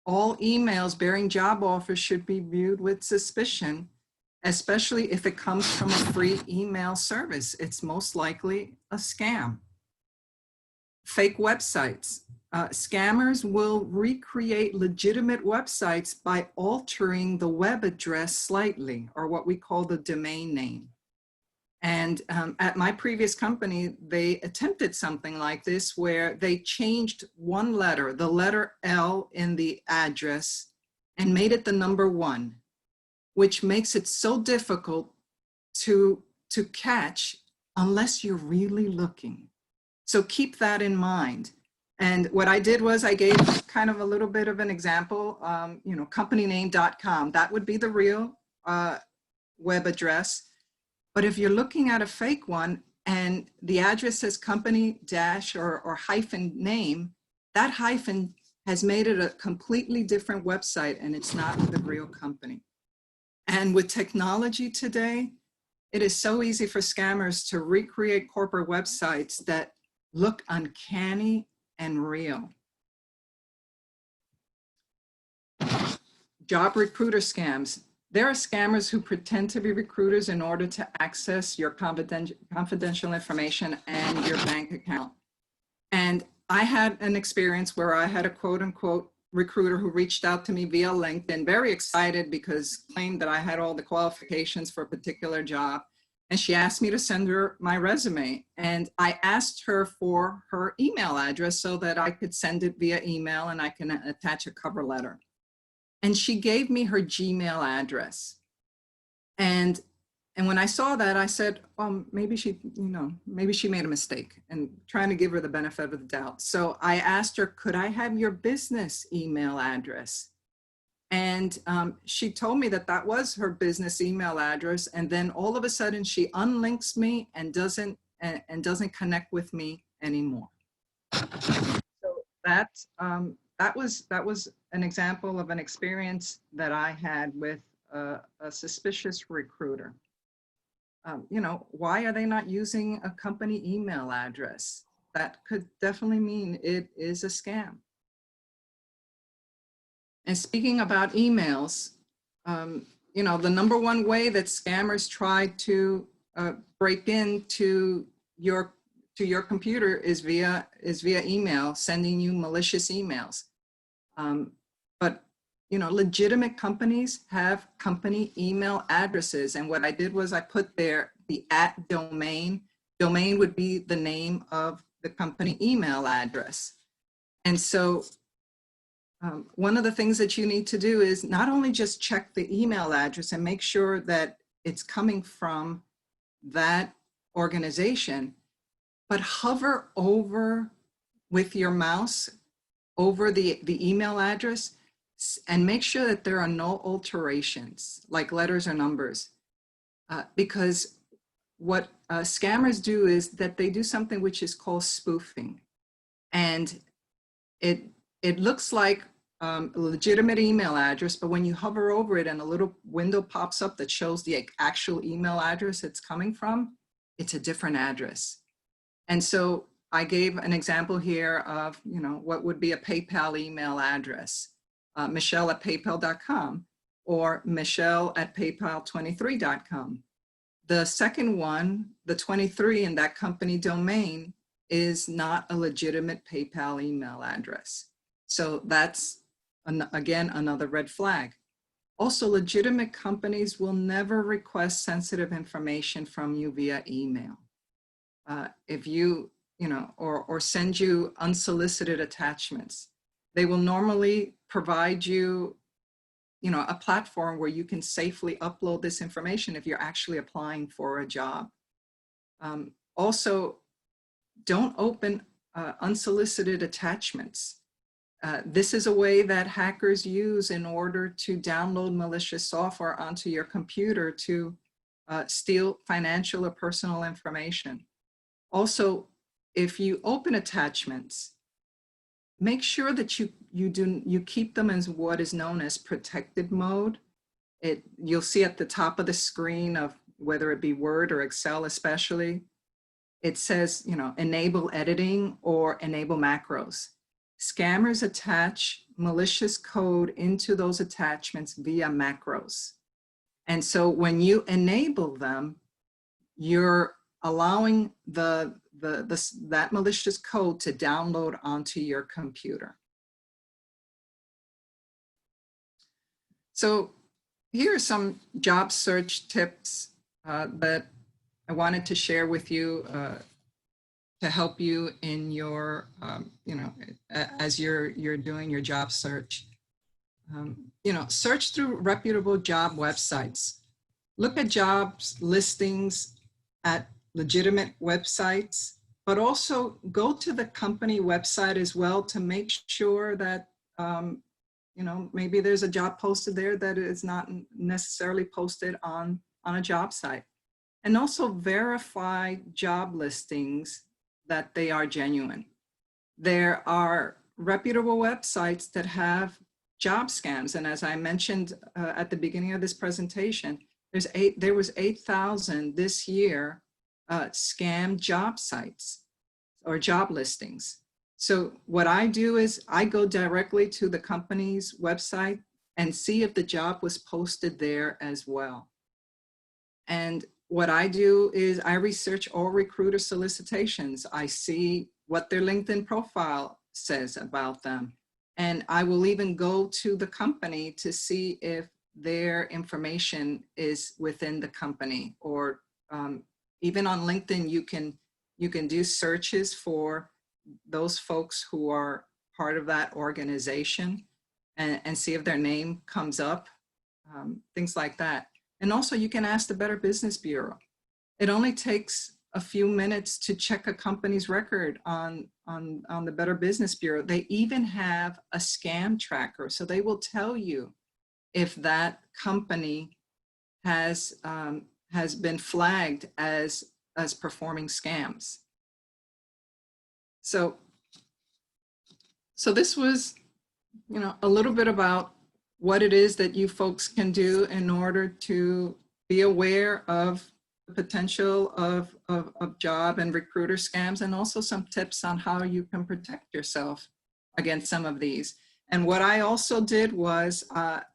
All emails bearing job offers should be viewed with suspicion, especially if it comes from a free email service. It's most likely a scam. Fake websites. Scammers will recreate legitimate websites by altering the web address slightly, or what we call the domain name. And at my previous company, they attempted something like this where they changed one letter, the letter L in the address, and made it the number 1, which makes it so difficult to catch unless you're really looking. So keep that in mind. And what I did was I gave kind of a little bit of an example, companyname.com. That would be the real web address. But if you're looking at a fake one and the address says company dash or hyphen name, that hyphen has made it a completely different website, and it's not the real company. And with technology today, it is so easy for scammers to recreate corporate websites that look uncanny and real. Job recruiter scams. There are scammers who pretend to be recruiters in order to access your confidential information and your bank account. And I had an experience where I had a quote unquote recruiter who reached out to me via LinkedIn, very excited because claimed that I had all the qualifications for a particular job. And she asked me to send her my resume. And I asked her for her email address so that I could send it via email and I can attach a cover letter. And she gave me her Gmail address. And when I saw that, I said, oh, maybe she made a mistake, and trying to give her the benefit of the doubt. So I asked her, could I have your business email address? And she told me that that was her business email address. And then all of a sudden she unlinks me and doesn't connect with me anymore. So that was an example of an experience that I had with a suspicious recruiter. Why are they not using a company email address? That could definitely mean it is a scam. And speaking about emails, the number one way that scammers try to break into your computer is via email, sending you malicious emails. But legitimate companies have company email addresses. And what I did was I put there the @domain. Domain would be the name of the company email address. And so one of the things that you need to do is not only just check the email address and make sure that it's coming from that organization, but hover over with your mouse over the email address and make sure that there are no alterations like letters or numbers. Because what scammers do is that they do something which is called spoofing. And it looks like a legitimate email address, but when you hover over it and a little window pops up that shows the actual email address it's coming from, it's a different address. And so I gave an example here of, what would be a PayPal email address, Michelle@paypal.com or Michelle@paypal23.com. The second one, the 23 in that company domain, is not a legitimate PayPal email address. So that's, again, another red flag. Also, legitimate companies will never request sensitive information from you via email. If you, or send you unsolicited attachments, they will normally provide you, a platform where you can safely upload this information if you're actually applying for a job. Also, don't open unsolicited attachments. This is a way that hackers use in order to download malicious software onto your computer to steal financial or personal information. Also, if you open attachments, make sure that you keep them as what is known as protected mode. You'll see at the top of the screen of whether it be Word or Excel especially, it says, enable editing or enable macros. Scammers attach malicious code into those attachments via macros. And so when you enable them, you're allowing that malicious code to download onto your computer. So here are some job search tips that I wanted to share with you to help you in your, as you're doing your job search. Search through reputable job websites. Look at jobs listings at legitimate websites, but also go to the company website as well to make sure that, maybe there's a job posted there that is not necessarily posted on a job site. And also verify job listings that they are genuine. There are reputable websites that have job scams. And as I mentioned at the beginning of this presentation, there was 8,000 this year scam job sites or job listings. So what I do is I go directly to the company's website and see if the job was posted there as well. And what I do is I research all recruiter solicitations. I see what their LinkedIn profile says about them. And I will even go to the company to see if their information is within the company, or even on LinkedIn, you can do searches for those folks who are part of that organization and see if their name comes up, things like that. And also you can ask the Better Business Bureau. It only takes a few minutes to check a company's record on the Better Business Bureau. They even have a scam tracker. So they will tell you if that company has been flagged as performing scams. So this was, a little bit about what it is that you folks can do in order to be aware of the potential of job and recruiter scams, and also some tips on how you can protect yourself against some of these. And what I also did was, at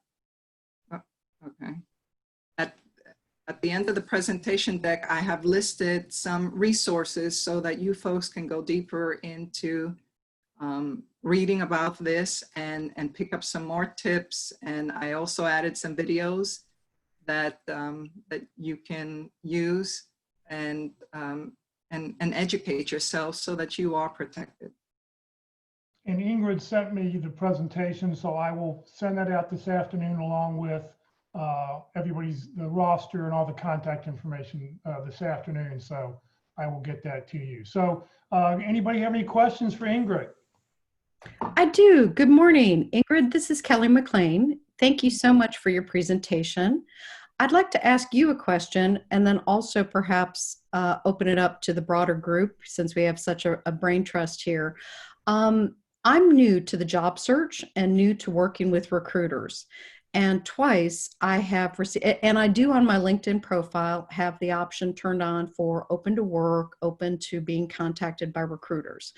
the end of the presentation deck, I have listed some resources so that you folks can go deeper into reading about this and pick up some more tips. And I also added some videos that you can use and educate yourself so that you are protected. And Ingrid sent me the presentation, so I will send that out this afternoon along with the roster and all the contact information this afternoon. So I will get that to you. So anybody have any questions for Ingrid? I do. Good morning, Ingrid. This is Kelly McLean. Thank you so much for your presentation. I'd like to ask you a question and then also perhaps open it up to the broader group since we have such a brain trust here. I'm new to the job search and new to working with recruiters. And twice I have received, and I do on my LinkedIn profile have the option turned on for open to work, open to being contacted by recruiters.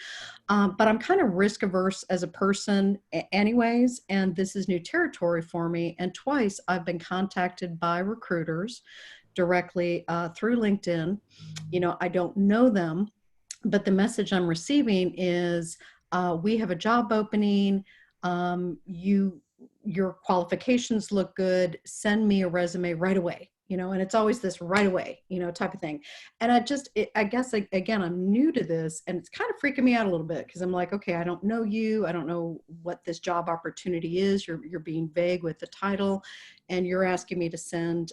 But I'm kind of risk averse as a person anyways, and this is new territory for me. And twice I've been contacted by recruiters directly through LinkedIn. I don't know them, but the message I'm receiving is, we have a job opening, your qualifications look good, send me a resume right away, and it's always this right away, type of thing. And I guess, again, I'm new to this and it's kind of freaking me out a little bit because I'm like, okay, I don't know you. I don't know what this job opportunity is. You're being vague with the title and you're asking me to send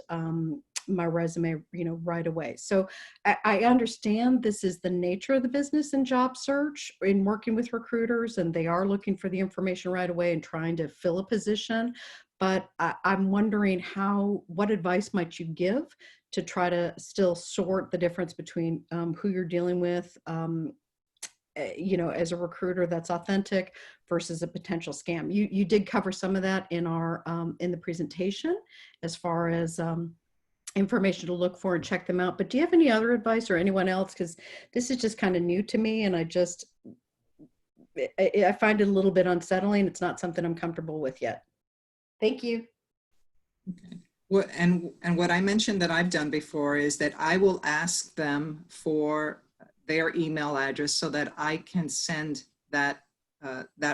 my resume, right away. So I understand this is the nature of the business in job search in working with recruiters, and they are looking for the information right away and trying to fill a position. But I'm wondering what advice might you give to try to still sort the difference between who you're dealing with, as a recruiter that's authentic versus a potential scam. You did cover some of that in in the presentation as far as information to look for and check them out. But do you have any other advice, or anyone else? Because this is just kind of new to me, and I find it a little bit unsettling. It's not something I'm comfortable with yet. Thank you. Okay. What I mentioned that I've done before is that I will ask them for their email address so that I can send that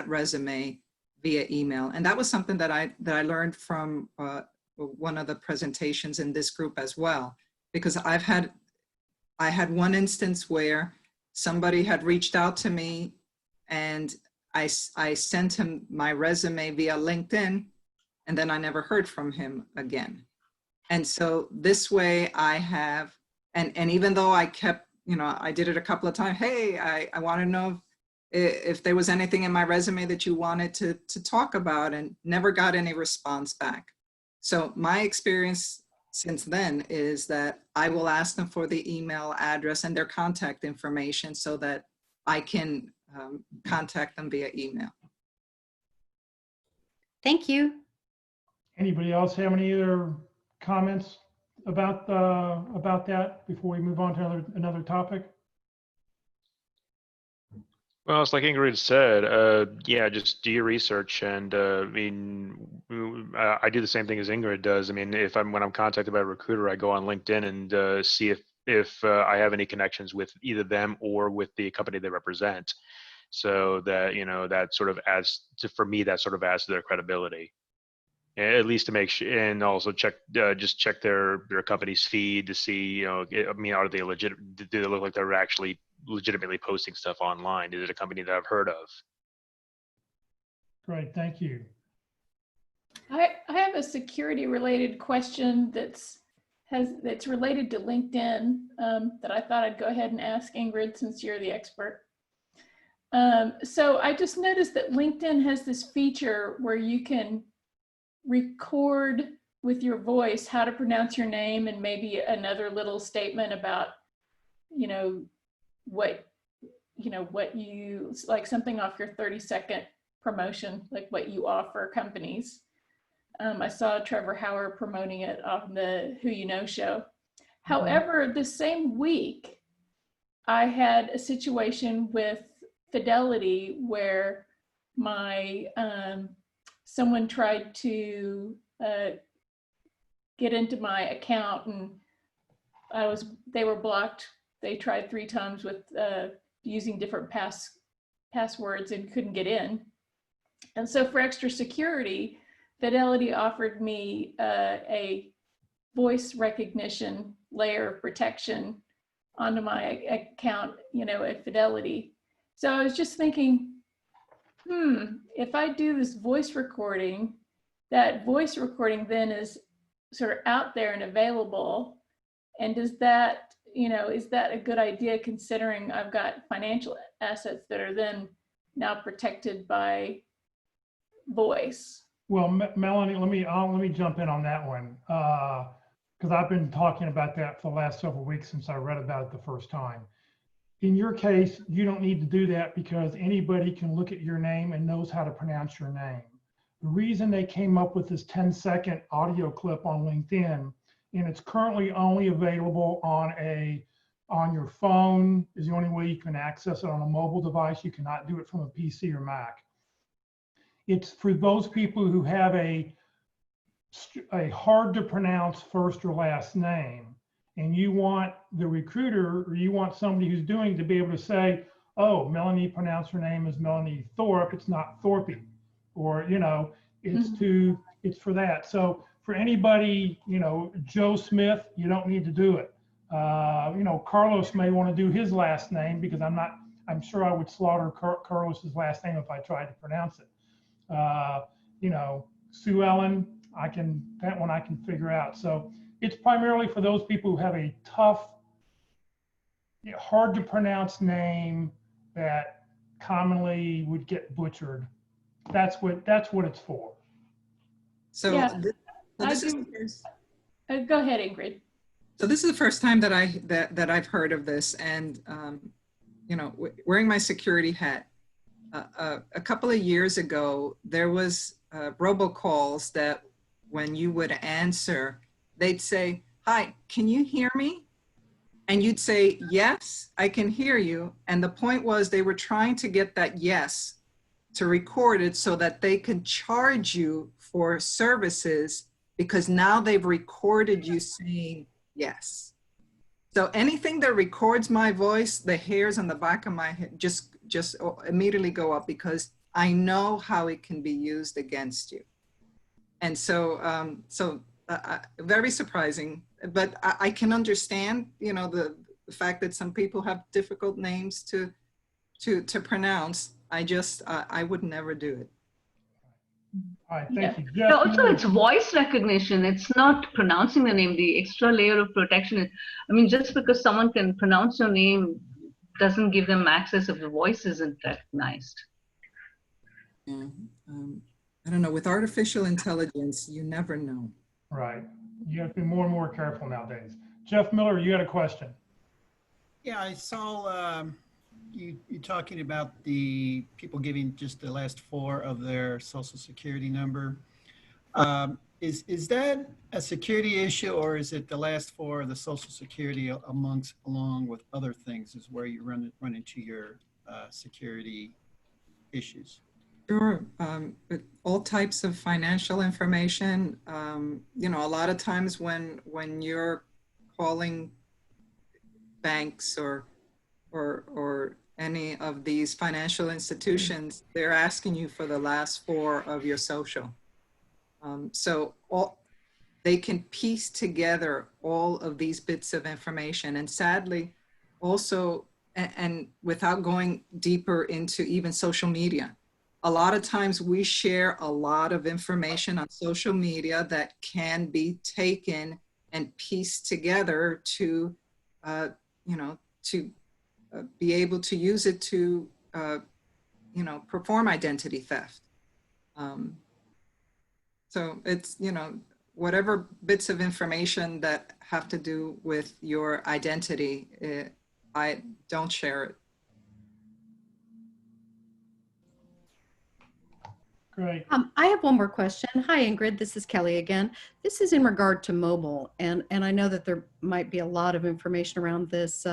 resume via email. And that was something that I learned from one of the presentations in this group as well, because I had one instance where somebody had reached out to me and I sent him my resume via LinkedIn, and then I never heard from him again. And so this way I have, and even though I kept, I did it a couple of times. Hey, I want to know if there was anything in my resume that you wanted to talk about, and never got any response back. So my experience since then is that I will ask them for the email address and their contact information so that I can contact them via email. Thank you. Anybody else have any other comments about that before we move on to another topic? Well, it's like Ingrid said, yeah, just do your research. And I do the same thing as Ingrid does. I mean, when I'm contacted by a recruiter, I go on LinkedIn and see if I have any connections with either them or with the company they represent. So that, that sort of adds to, for me, that sort of adds to their credibility. At least to make sure, and also check their company's feed to see, are they legit? Do they look like they're actually legitimately posting stuff online? Is it a company that I've heard of? Great, thank you. I have a security related question that's related to LinkedIn that I thought I'd go ahead and ask Ingrid, since you're the expert. So I just noticed that LinkedIn has this feature where you can record with your voice how to pronounce your name, and maybe another little statement about, what you, like something off your 30-second promotion, like what you offer companies. I saw Trevor Hauer promoting it on the Who You Know show. However, the same week, I had a situation with Fidelity where someone tried to get into my account, and they were blocked. They tried 3 times with using different passwords and couldn't get in. And so for extra security, Fidelity offered me a voice recognition layer of protection onto my account, at Fidelity. So I was just thinking, if I do this voice recording, that voice recording then is sort of out there and available. And does that, is that a good idea, considering I've got financial assets that are then now protected by voice? Well, Melanie, let me jump in on that one, because I've been talking about that for the last several weeks since I read about it the first time. In your case, you don't need to do that because anybody can look at your name and knows how to pronounce your name. The reason they came up with this 10-second audio clip on LinkedIn, and it's currently only available on your phone, is the only way you can access it on a mobile device. You cannot do it from a PC or Mac. It's for those people who have a hard to pronounce first or last name, and you want the recruiter, or you want somebody who's doing to be able to say, oh, Melanie pronounced her name as Melanie Thorpe, it's not Thorpe, or it's for that. So for anybody, Joe Smith, you don't need to do it. Carlos may want to do his last name, because I'm sure I would slaughter Carlos's last name if I tried to pronounce it. Sue Ellen, that one I can figure out. So it's primarily for those people who have a tough, hard to pronounce name that commonly would get butchered. That's what it's for. So, Yeah, so I this is do. the first, Go ahead, Ingrid. so this is the first time that I've heard of this, and you know, wearing my security hat. A couple of years ago, there was robocalls that when you would answer, they'd say, "Hi, can you hear me?" And you'd say, "Yes, I can hear you." And the point was they were trying to get that yes to record it so that they could charge you for services, because now they've recorded you saying yes. So anything that records my voice, the hairs on the back of my head just immediately go up, because I know how it can be used against you. And so, very surprising, but I can understand, you know, the fact that some people have difficult names to pronounce. I would never do it. All right, thank you. Yeah, also it's voice recognition. It's not pronouncing the name. The extra layer of protection is, I mean, just because someone can pronounce your name doesn't give them access if the voice isn't recognized. Yeah, I don't know. With artificial intelligence, you never know. Right. You have to be more and more careful nowadays. Jeff Miller, you had a question. Yeah, I saw you talking about the people giving just the last four of their social security number. Is that a security issue, or is it the last four of the social security along with other things is where you run into your security issues? Sure. But all types of financial information. You know, a lot of times when you're calling banks or any of these financial institutions, they're asking you for the last four of your social. So they can piece together all of these bits of information. And sadly, also, and without going deeper into even social media, a lot of times we share a lot of information on social media that can be taken and pieced together to, you know, to be able to use it to, you know, perform identity theft. So it's, you know, whatever bits of information that have to do with your identity, I don't share it. Great. I have one more question. Hi, Ingrid. This is Kelly again. This is in regard to mobile, and I know that there might be a lot of information around this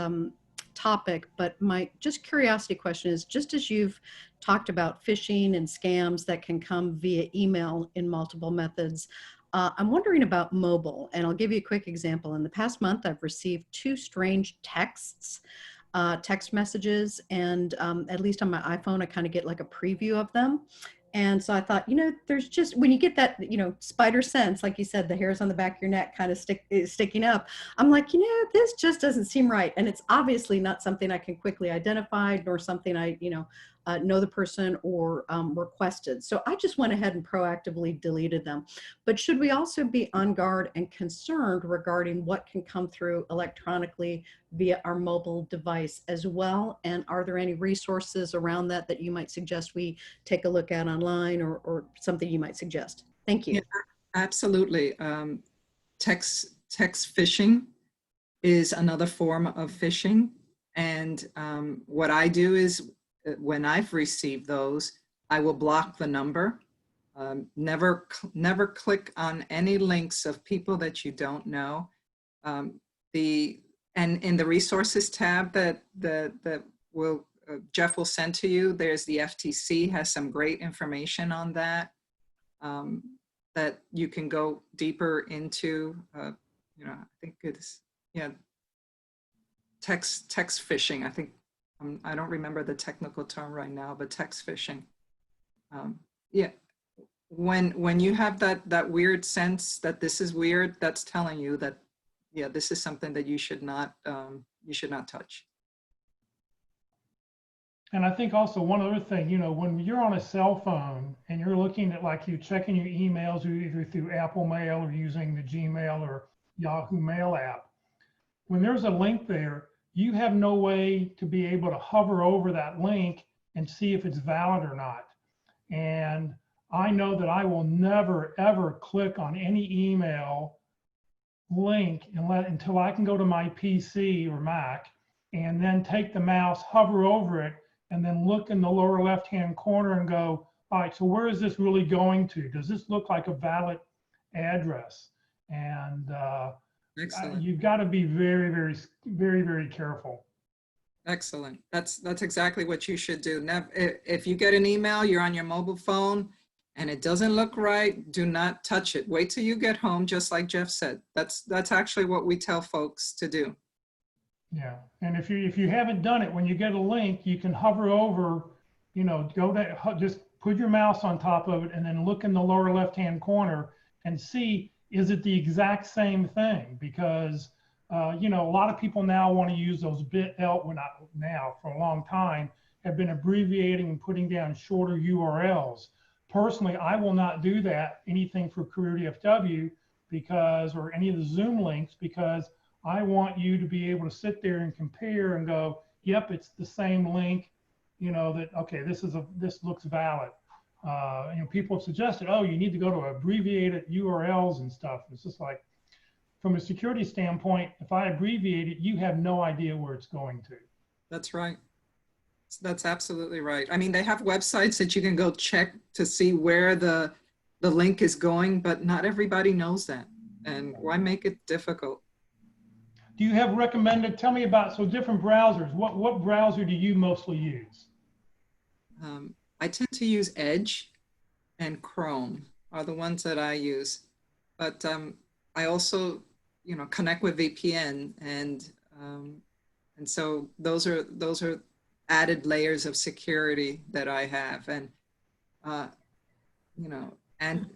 topic, but my just curiosity question is, just as you've talked about phishing and scams that can come via email in multiple methods, I'm wondering about mobile, and I'll give you a quick example. In the past month, I've received 2 strange text messages, and at least on my iPhone, I kind of get like a preview of them. And so I thought, you know, there's just, when you get that, you know, spider sense, like you said, the hairs on the back of your neck kind of sticking up, I'm like, you know, this just doesn't seem right. And it's obviously not something I can quickly identify, nor something I, you know the person or requested. So I just went ahead and proactively deleted them. But should we also be on guard and concerned regarding what can come through electronically via our mobile device as well? And are there any resources around that that you might suggest we take a look at online, or something you might suggest? Thank you. Yeah, absolutely. Text phishing is another form of phishing. And what I do is, when I've received those, I will block the number. Never click on any links of people that you don't know. And in the resources tab that will Jeff will send to you, there's the FTC has some great information on that, that you can go deeper into. You know, I think it's, yeah, text phishing. I think, I don't remember the technical term right now, but text phishing. Yeah, when you have that weird sense that this is weird, that's telling you that, yeah, this is something that you should not touch. And I think also one other thing, you know, when you're on a cell phone and you're looking at, like, you checking your emails either through Apple Mail or using the Gmail or Yahoo Mail app. When there's a link there, you have no way to be able to hover over that link and see if it's valid or not. And I know that I will never, ever click on any email link until I can go to my PC or Mac and then take the mouse, hover over it, and then look in the lower left-hand corner and go, all right, so where is this really going to? Does this look like a valid address? And Excellent. you've got to be very, very, very, very careful. Excellent. That's exactly what you should do. Now, if you get an email, you're on your mobile phone and it doesn't look right, do not touch it. Wait till you get home, just like Jeff said. That's actually what we tell folks to do. Yeah, and if you haven't done it, when you get a link, you can hover over, just put your mouse on top of it and then look in the lower left-hand corner and see, is it the exact same thing? Because a lot of people now want to use those well, not now, for a long time, have been abbreviating and putting down shorter URLs. Personally, I will not do that, anything for Career DFW or any of the Zoom links, because I want you to be able to sit there and compare and go, yep, it's the same link, okay, this looks valid. People have suggested, oh, you need to go to abbreviated URLs and stuff. It's just like, from a security standpoint, if I abbreviate it, you have no idea where it's going to. That's right. That's absolutely right. I mean, they have websites that you can go check to see where the link is going, but not everybody knows that. And why make it difficult? Do you have recommended, tell me about, so different browsers, what browser do you mostly use? I tend to use Edge and Chrome are the ones that I use. But I also, connect with VPN, and so those are added layers of security that I have. And and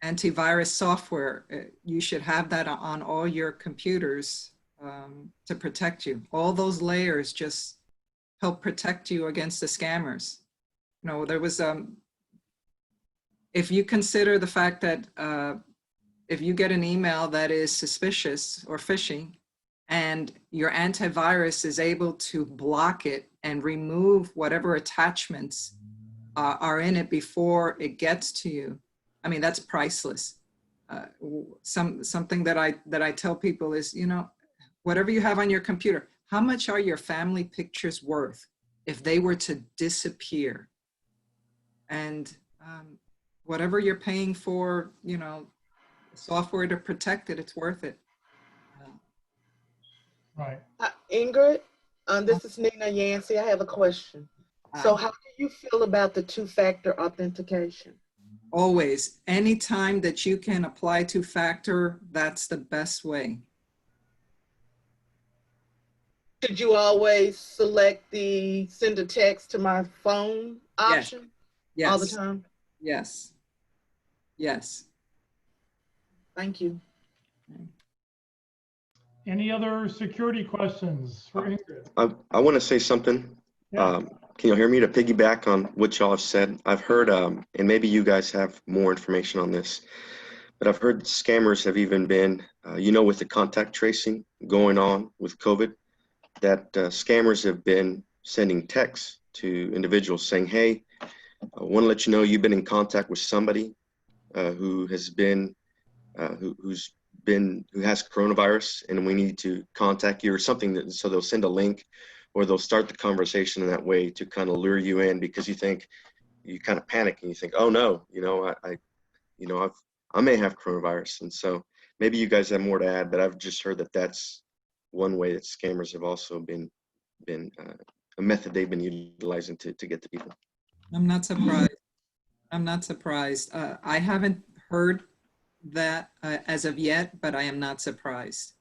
antivirus software, you should have that on all your computers to protect you. All those layers just help protect you against the scammers. There was, if you consider the fact that if you get an email that is suspicious or phishing, and your antivirus is able to block it and remove whatever attachments are in it before it gets to you, I mean, that's priceless. Something that I tell people is, whatever you have on your computer, how much are your family pictures worth if they were to disappear? And whatever you're paying for, software to protect it, it's worth it. Right. Ingrid, this is Nina Yancey. I have a question. So how do you feel about the two-factor authentication? Always. Anytime that you can apply two-factor, that's the best way. Should you always select the send a text to my phone option? Yes. All the time? Yes. Yes. Thank you. Any other security questions for Ingrid? I want to say something. Yeah. Can you hear me, to piggyback on what y'all have said? I've heard, and maybe you guys have more information on this, but I've heard scammers have even been, with the contact tracing going on with COVID, that scammers have been sending texts to individuals saying, hey, I want to let you know you've been in contact with somebody who has been, who has coronavirus, and we need to contact you or something. So they'll send a link, or they'll start the conversation in that way to kind of lure you in, because you kind of panic and you think, oh no, I may have coronavirus. And so maybe you guys have more to add, but I've just heard that that's one way that scammers have also been a method they've been utilizing to get to people. I'm not surprised. I'm not surprised. I haven't heard that as of yet, but I am not surprised.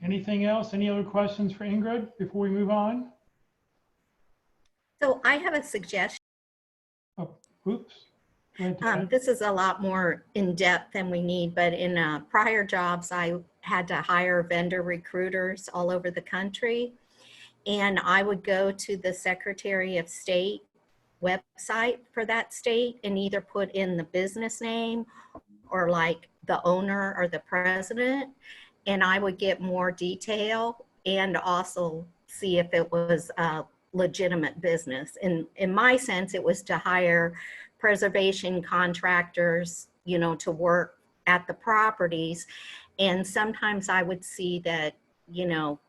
Anything else? Any other questions for Ingrid before we move on? So I have a suggestion. Oh, oops. Go ahead, Ted. This is a lot more in depth than we need, but in prior jobs, I had to hire vendor recruiters all over the country. And I would go to the Secretary of State website for that state and either put in the business name or like the owner or the president, and I would get more detail and also see if it was a legitimate business. And in my sense, it was to hire preservation contractors, you know, to work at the properties. And sometimes I would see that, you know,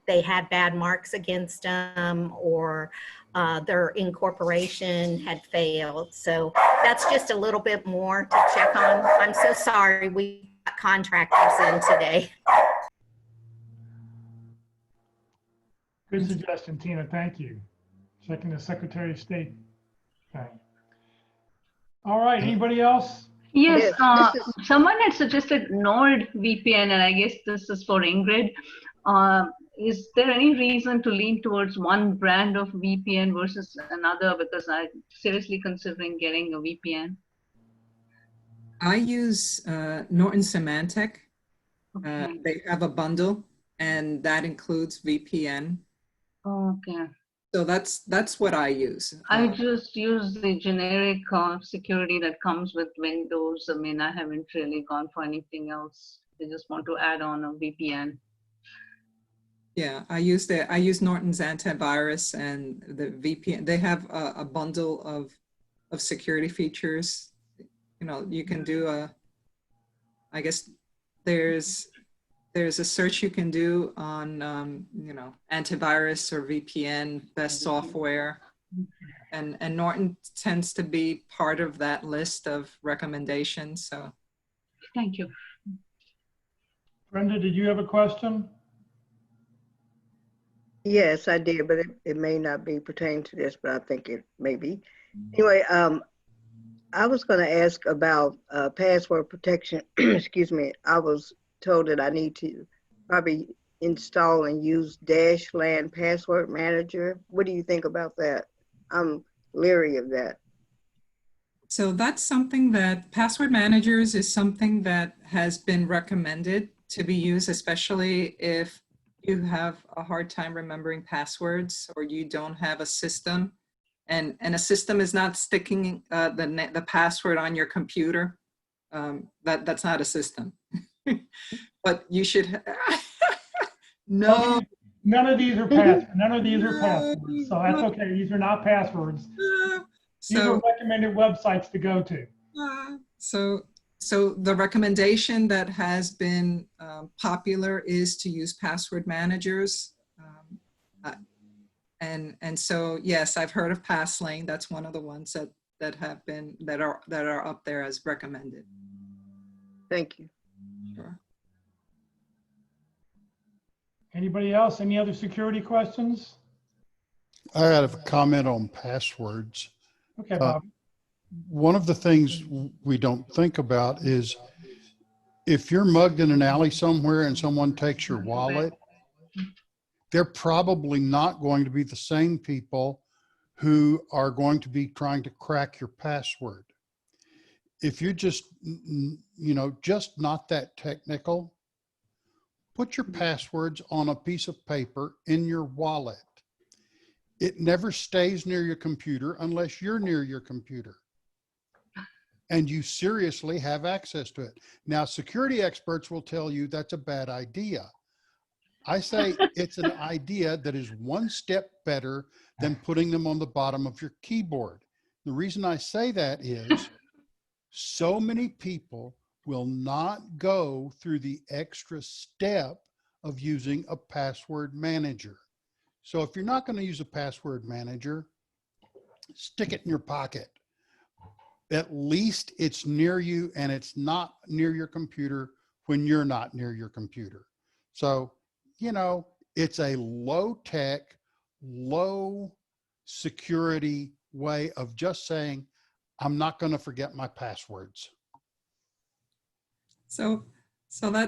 they had bad marks against them, or their incorporation had failed. So that's just a little bit more to check on. I'm so sorry, we got contractors in today. Good suggestion, Tina. Thank you. Checking the Secretary of State thing. All right, anybody else? Yes, someone had suggested NordVPN, and I guess this is for Ingrid. Is there any reason to lean towards one brand of VPN versus another? Because I'm seriously considering getting a VPN. I use Norton Symantec. Okay. They have a bundle, and that includes VPN. Okay. So that's what I use. I just use the generic security that comes with Windows. I mean, I haven't really gone for anything else. I just want to add on a VPN. Yeah, I use Norton's antivirus and the VPN. They have a bundle of security features. You know, you can do I guess there's a search you can do on, you know, antivirus or VPN, best software. And Norton tends to be part of that list of recommendations, so. Thank you. Brenda, did you have a question? Yes, I did, but it may not be pertaining to this, but I think it may be. Anyway, I was going to ask about password protection. Excuse me. I was told that I need to probably install and use Dashland Password Manager. What do you think about that? I'm leery of that. So that's something that password managers is something that has been recommended to be used, especially if you have a hard time remembering passwords or you don't have a system, and a system is not sticking the password on your computer. That's not a system. But you should. No. None of these are passwords. None of these are passwords. So that's okay. These are not passwords. These are recommended websites to go to. So the recommendation that has been popular is to use password managers. And so, yes, I've heard of Passlane. That's one of the ones that are up there as recommended. Thank you. Sure. Anybody else? Any other security questions? I have a comment on passwords. Okay, Bob. One of the things we don't think about is if you're mugged in an alley somewhere and someone takes your wallet, they're probably not going to be the same people who are going to be trying to crack your password. If you're just, you know, just not that technical, put your passwords on a piece of paper in your wallet. It never stays near your computer unless you're near your computer and you seriously have access to it. Now, security experts will tell you that's a bad idea. I say it's an idea that is one step better than putting them on the bottom of your keyboard. The reason I say that is so many people will not go through the extra step of using a password manager. So if you're not going to use a password manager, stick it in your pocket. At least it's near you and it's not near your computer when you're not near your computer. So, you know, it's a low tech, low security way of just saying, I'm not going to forget my passwords. So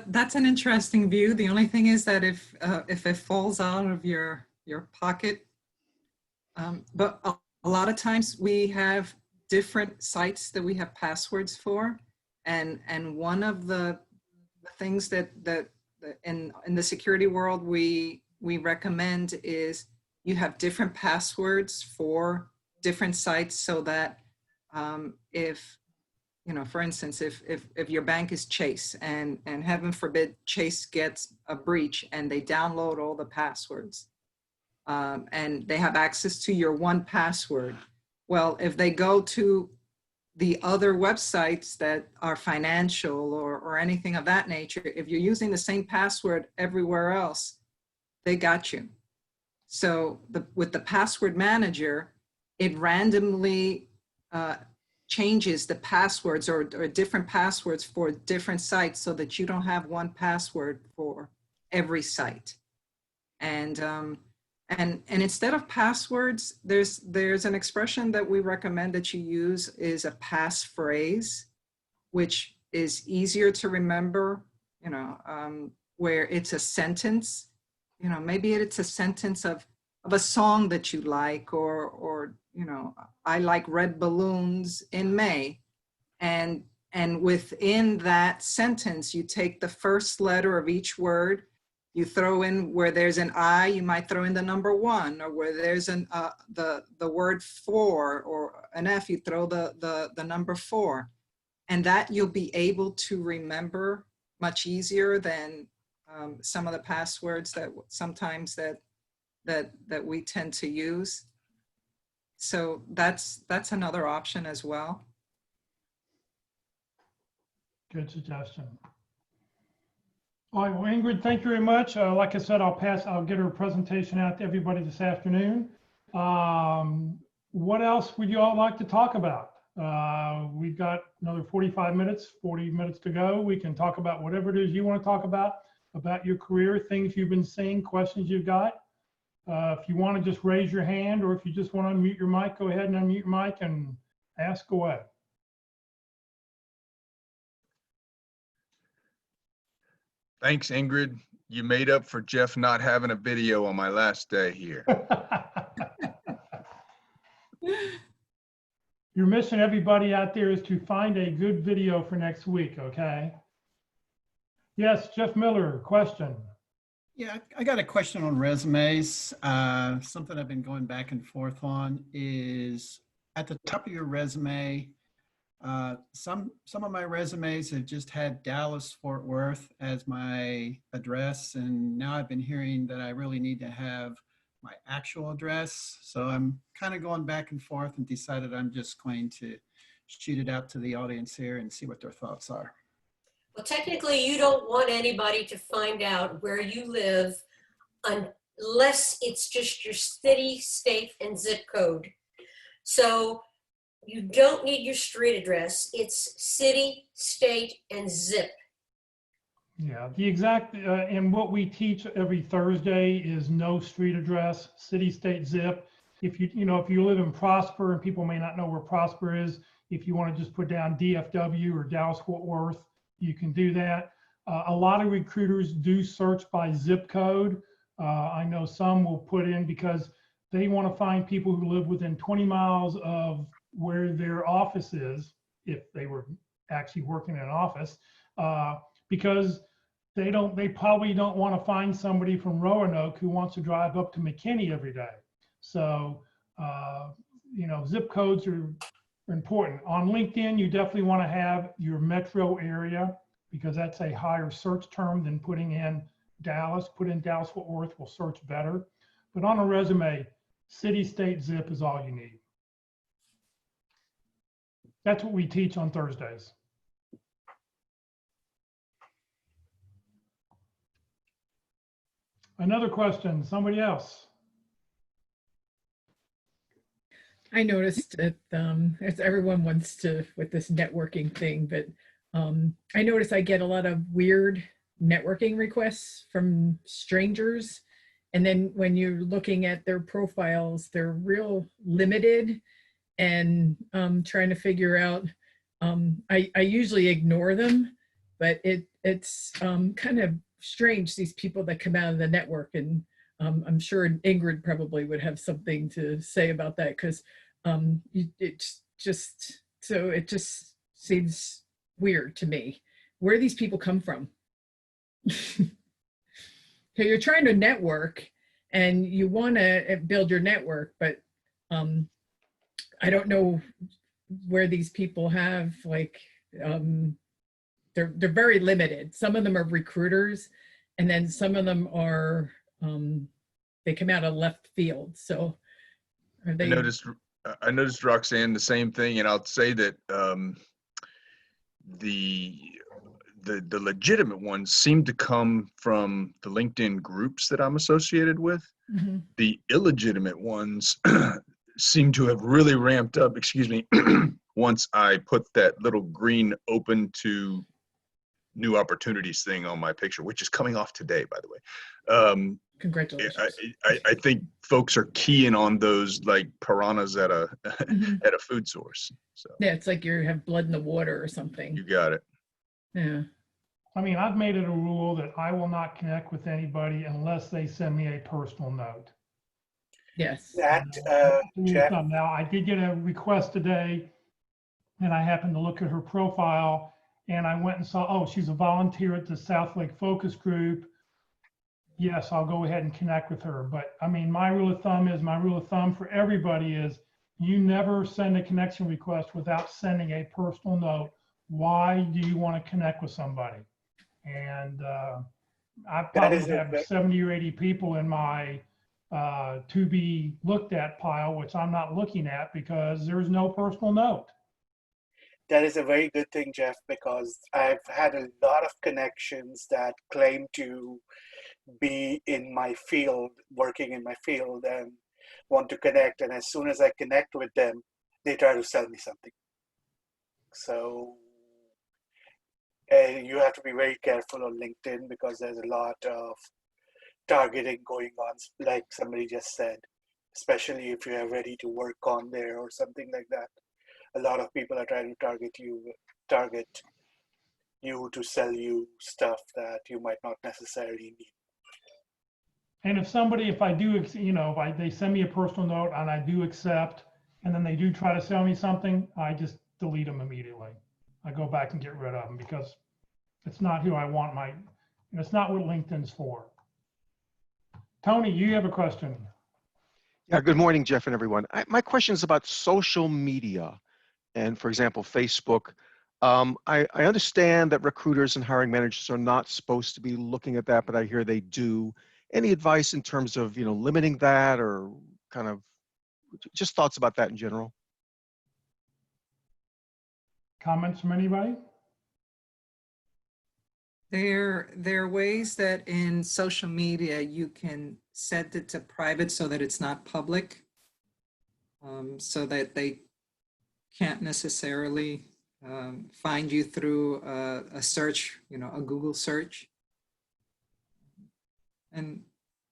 that's an interesting view. The only thing is that if it falls out of your pocket, but a lot of times we have different sites that we have passwords for, and one of the things that in the security world we recommend is you have different passwords for different sites so that if, you know, for instance, if your bank is Chase and heaven forbid Chase gets a breach and they download all the passwords and they have access to your one password. Well, if they go to the other websites that are financial or anything of that nature, if you're using the same password everywhere else, they got you. So with the password manager, it randomly changes the passwords or different passwords for different sites so that you don't have one password for every site. And instead of passwords, there's an expression that we recommend that you use is a passphrase, which is easier to remember, you know, where it's a sentence, you know, maybe it's a sentence of a song that you like, or you know, I like red balloons in May. And within that sentence, you take the first letter of each word, you throw in where there's an I, you might throw in the number 1, or where there's an the word for or an F, you throw the number 4. And that you'll be able to remember much easier than some of the passwords that sometimes that we tend to use. So that's another option as well. Good suggestion. All right, well, Ingrid, thank you very much. Like I said, I'll get her presentation out to everybody this afternoon. What else would you all like to talk about? We've got another 40 minutes to go. We can talk about whatever it is you want to talk about your career, things you've been seeing, questions you've got. If you want to just raise your hand, or if you just want to unmute your mic, go ahead and unmute your mic and ask away. Thanks, Ingrid. You made up for Jeff not having a video on my last day here. Your mission, everybody out there, is to find a good video for next week, okay? Yes, Jeff Miller, question. Yeah, I got a question on resumes. Something I've been going back and forth on is at the top of your resume, some of my resumes have just had Dallas, Fort Worth as my address. And now I've been hearing that I really need to have my actual address. So I'm kind of going back and forth and decided I'm just going to shoot it out to the audience here and see what their thoughts are. Well, technically, you don't want anybody to find out where you live unless it's just your city, state, and zip code. So you don't need your street address. It's city, state, and zip. Yeah, the exact, and what we teach every Thursday is no street address, city, state, zip. If if you live in Prosper, and people may not know where Prosper is, if you want to just put down DFW or Dallas Fort Worth, you can do that. A lot of recruiters do search by zip code. I know some will put in because they want to find people who live within 20 miles of where their office is, if they were actually working in an office, because they probably don't want to find somebody from Roanoke who wants to drive up to McKinney every day. So, zip codes are important. On LinkedIn, you definitely want to have your metro area because that's a higher search term than putting in Dallas. Put in Dallas Fort Worth will search better. But on a resume, city, state, zip is all you need. That's what we teach on Thursdays. Another question, somebody else? I noticed that as everyone wants to with this networking thing, but I notice I get a lot of weird networking requests from strangers. And then when you're looking at their profiles, they're real limited and trying to figure out, I usually ignore them, but it's kind of strange, these people that come out of the network. And I'm sure Ingrid probably would have something to say about that because it just seems weird to me. Where do these people come from? So you're trying to network and you want to build your network, but I don't know where these people have like, they're very limited. Some of them are recruiters, and then some of them are, they come out of left field. So are they? I noticed, Roxanne, the same thing, and I'll say that the legitimate ones seem to come from the LinkedIn groups that I'm associated with. Mm-hmm. The illegitimate ones seem to have really ramped up, excuse me, once I put that little green open to new opportunities thing on my picture, which is coming off today, by the way. Congratulations. I think folks are keying on those like piranhas at a Mm-hmm. at a food source. So Yeah, it's like you have blood in the water or something. you got it. Yeah. I mean, I've made it a rule that I will not connect with anybody unless they send me a personal note. Yes. That, Jeff. Now, I did get a request today, and I happened to look at her profile, and I went and saw, oh, she's a volunteer at the South Lake Focus Group. Yes, I'll go ahead and connect with her. But I mean, my rule of thumb for everybody is you never send a connection request without sending a personal note. Why do you want to connect with somebody? And I probably have 70 or 80 people in my to be looked at pile, which I'm not looking at because there's no personal note. That is a very good thing, Jeff, because I've had a lot of connections that claim to be in my field, working in my field, and want to connect. And as soon as I connect with them, they try to sell me something. So you have to be very careful on LinkedIn because there's a lot of targeting going on, like somebody just said, especially if you're ready to work on there or something like that. A lot of people are trying to target you to sell you stuff that you might not necessarily need. And if I do, they send me a personal note and I do accept, and then they do try to sell me something, I just delete them immediately. I go back and get rid of them because it's not who I want it's not what LinkedIn's for. Tony, you have a question. Yeah, good morning, Jeff and everyone. My question is about social media and, for example, Facebook. I understand that recruiters and hiring managers are not supposed to be looking at that, but I hear they do. Any advice in terms of, limiting that or kind of just thoughts about that in general? Comments from anybody? There are ways that in social media you can set it to private so that it's not public, so that they can't necessarily find you through a search, a Google search. And,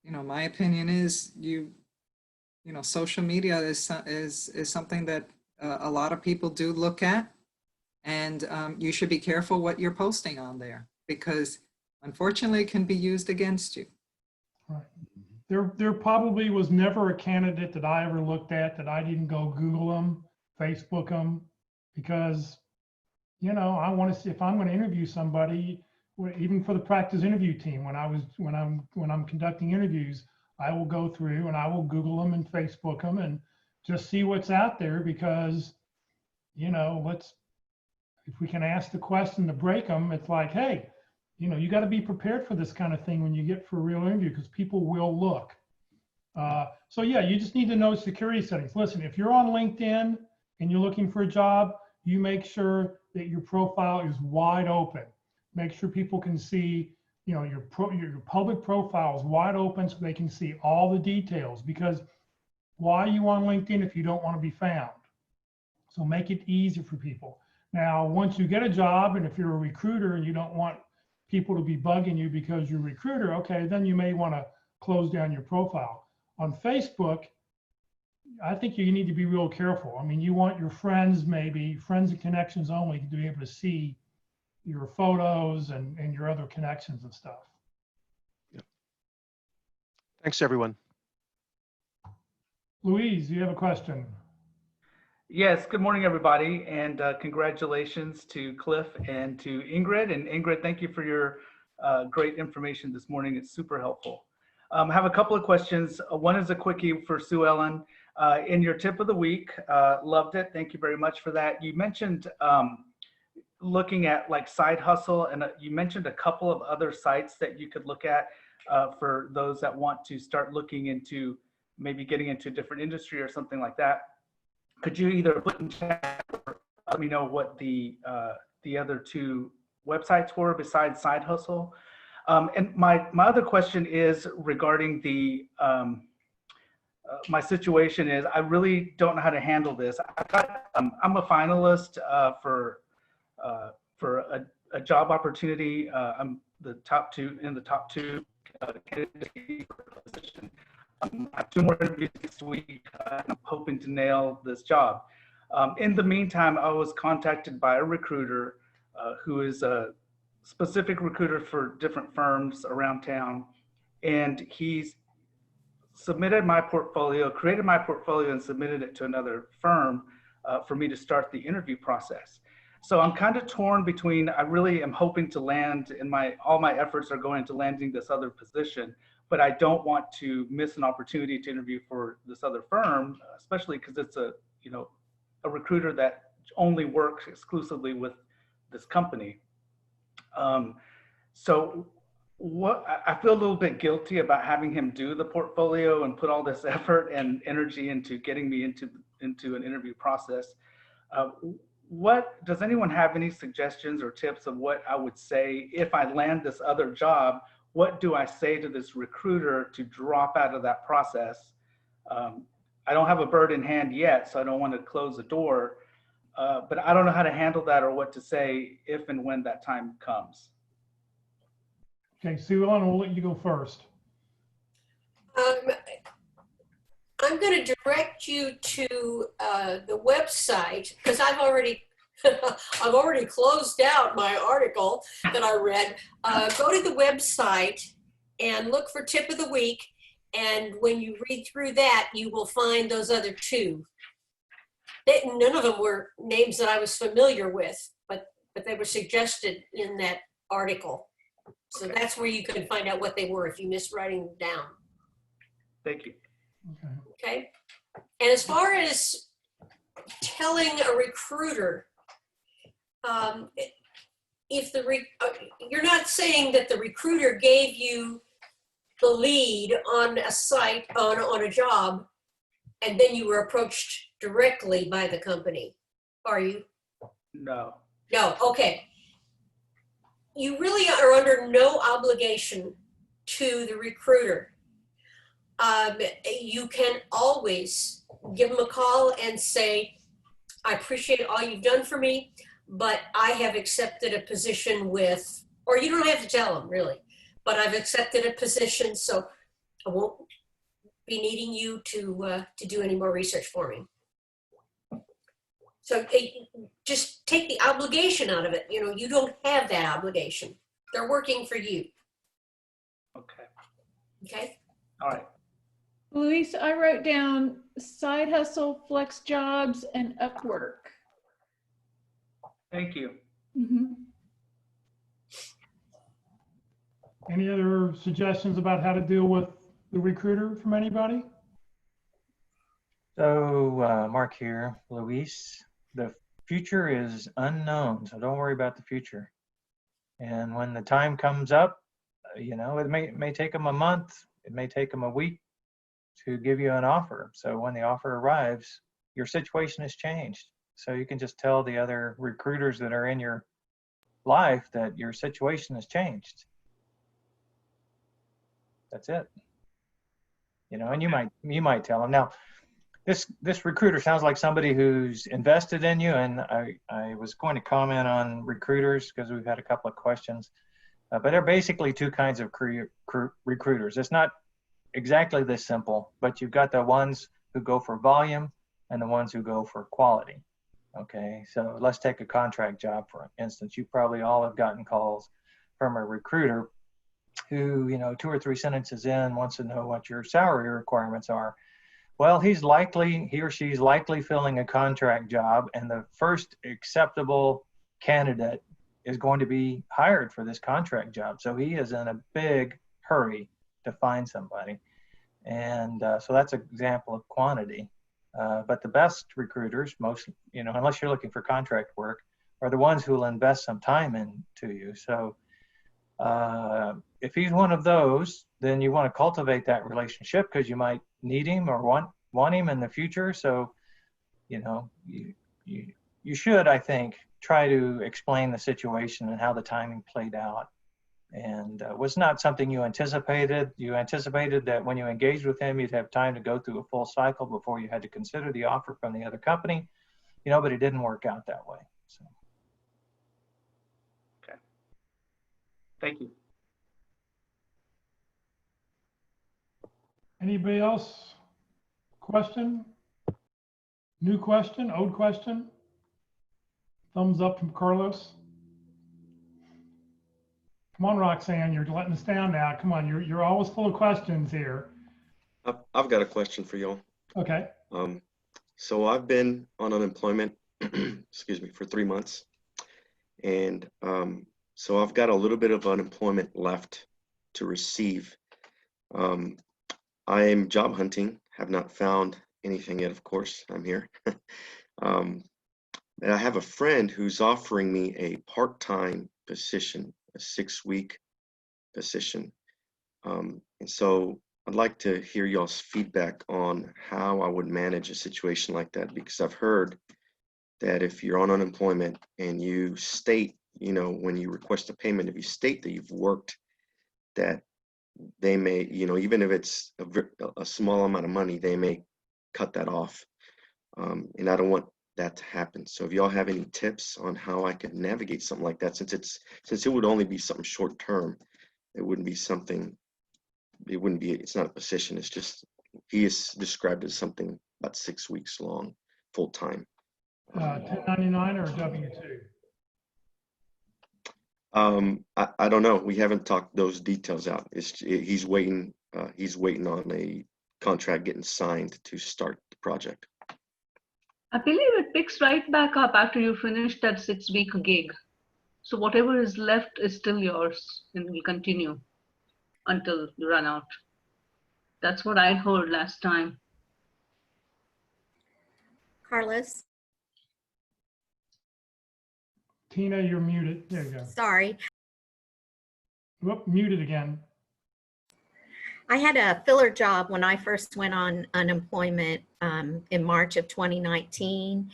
my opinion is social media is something that a lot of people do look at, and you should be careful what you're posting on there, because unfortunately it can be used against you. Right. There probably was never a candidate that I ever looked at that I didn't go Google them, Facebook them, because, I want to see if I'm going to interview somebody, even for the practice interview team, when I'm conducting interviews, I will go through and I will Google them and Facebook them and just see what's out there, because, if we can ask the question to break them, it's like, hey, you got to be prepared for this kind of thing when you get for a real interview, because people will look. So yeah, you just need to know security settings. Listen, if you're on LinkedIn and you're looking for a job, you make sure that your profile is wide open. Make sure people can see, your public profile is wide open so they can see all the details, because why are you on LinkedIn if you don't want to be found? So make it easy for people. Now, once you get a job, and if you're a recruiter and you don't want people to be bugging you because you're a recruiter, okay, then you may want to close down your profile. On Facebook, I think you need to be real careful. I mean, you want your friends, maybe friends and connections only, to be able to see your photos and your other connections and stuff. Yep. Thanks, everyone. Louise, you have a question? Yes, good morning, everybody, and congratulations to Cliff and to Ingrid. And Ingrid, thank you for your great information this morning. It's super helpful. I have a couple of questions. One is a quickie for Sue Ellen. In your tip of the week, loved it. Thank you very much for that. You mentioned looking at like side hustle, and you mentioned a couple of other sites that you could look at for those that want to start looking into maybe getting into a different industry or something like that. Could you either put in chat or let me know what the other two websites were besides Side Hustle? And my other question is regarding the my situation is I really don't know how to handle this. I'm a finalist for a job opportunity. I'm the top two candidates for a position. I have 2 more interviews next week. I'm hoping to nail this job. In the meantime, I was contacted by a recruiter who is a specific recruiter for different firms around town. And he's submitted my portfolio, created my portfolio and submitted it to another firm for me to start the interview process. So I'm kind of torn between, I really am hoping to land and all my efforts are going to landing this other position, but I don't want to miss an opportunity to interview for this other firm, especially because it's a recruiter that only works exclusively with this company. So I feel a little bit guilty about having him do the portfolio and put all this effort and energy into getting me into an interview process. Does anyone have any suggestions or tips of what I would say if I land this other job? What do I say to this recruiter to drop out of that process? I don't have a bird in hand yet, so I don't want to close the door, but I don't know how to handle that or what to say if and when that time comes. Okay, Sue Ellen, we'll let you go first. I'm going to direct you to the website because I've already closed out my article that I read. Go to the website and look for tip of the week. And when you read through that, you will find those other 2. None of them were names that I was familiar with, but they were suggested in that article. So that's where you can find out what they were if you miss writing them down. Thank you. Okay. And as far as telling a recruiter, if you're not saying that the recruiter gave you the lead on a site, on a job, and then you were approached directly by the company, are you? No. No, okay. You really are under no obligation to the recruiter. You can always give them a call and say, I appreciate all you've done for me, but I have accepted a position with, or you don't have to tell them really, but I've accepted a position, so I won't be needing you to do any more research for me. So just take the obligation out of it. You know, you don't have that obligation. They're working for you. Okay. Okay. All right. Luis, I wrote down Side Hustle, Flex Jobs, and Upwork. Thank you. Mm-hmm. Any other suggestions about how to deal with the recruiter from anybody? So Mark here, Luis, the future is unknown, so don't worry about the future. And when the time comes up, you know, it may take them a month, it may take them a week to give you an offer. So when the offer arrives, your situation has changed. So you can just tell the other recruiters that are in your life that your situation has changed. That's it. You know, and you might tell them. Now, this recruiter sounds like somebody who's invested in you, and I was going to comment on recruiters because we've had a couple of questions, but there are basically 2 kinds of recruiters. It's not exactly this simple, but you've got the ones who go for volume and the ones who go for quality. Okay, so let's take a contract job, for instance. You probably all have gotten calls from a recruiter who, you know, 2 or 3 sentences in wants to know what your salary requirements are. Well, he or she's likely filling a contract job, and the first acceptable candidate is going to be hired for this contract job. So he is in a big hurry to find somebody. And so that's an example of quantity. But the best recruiters, most, unless you're looking for contract work, are the ones who will invest some time into you. So if he's one of those, then you want to cultivate that relationship because you might need him or want him in the future. So, you should, I think, try to explain the situation and how the timing played out. And was not something you anticipated. You anticipated that when you engaged with him, you'd have time to go through a full cycle before you had to consider the offer from the other company, but it didn't work out that way. So. Okay. Thank you. Anybody else? Question? New question? Old question? Thumbs up from Carlos. Come on, Roxanne, you're letting us down now. Come on, you're always full of questions here. I've got a question for y'all. Okay. So I've been on unemployment, excuse me, for 3 months. And so I've got a little bit of unemployment left to receive. I am job hunting, have not found anything yet, of course, I'm here. And I have a friend who's offering me a part-time position, a 6-week position. And so I'd like to hear y'all's feedback on how I would manage a situation like that, because I've heard that if you're on unemployment and you state, when you request a payment, if you state that you've worked, that they may, even if it's a small amount of money, they may cut that off. And I don't want that to happen. So if y'all have any tips on how I could navigate something like that, since it would only be something short term, it wouldn't be something, it's not a position, it's just, he is described as something about 6 weeks long, full time. 1099 or W-2? I don't know. We haven't talked those details out. He's waiting on a contract getting signed to start the project. I believe it picks right back up after you finish that 6-week gig. So whatever is left is still yours and will continue until you run out. That's what I heard last time. Carlos? Tina, you're muted. There you go. Sorry. Whoop, muted again. I had a filler job when I first went on unemployment in March of 2019.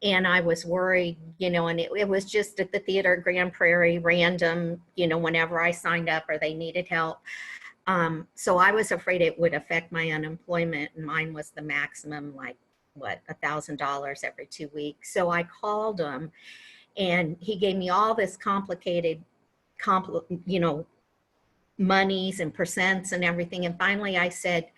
And I was worried, and it was just at the theater, Grand Prairie, random, whenever I signed up or they needed help. So I was afraid it would affect my unemployment, and mine was the maximum, like $1,000 every 2 weeks. So I called him, and he gave me all this complicated, monies and percents and everything. And finally I said,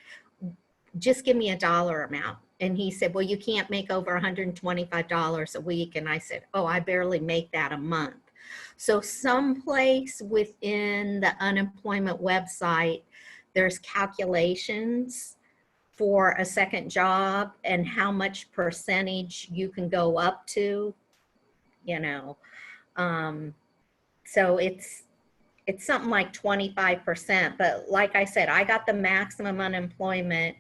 just give me a dollar amount. And he said, well, you can't make over $125 a week. And I said, oh, I barely make that a month. So someplace within the unemployment website, there's calculations for a second job and how much percentage you can go up to, so it's something like 25%, but like I said, I got the maximum unemployment,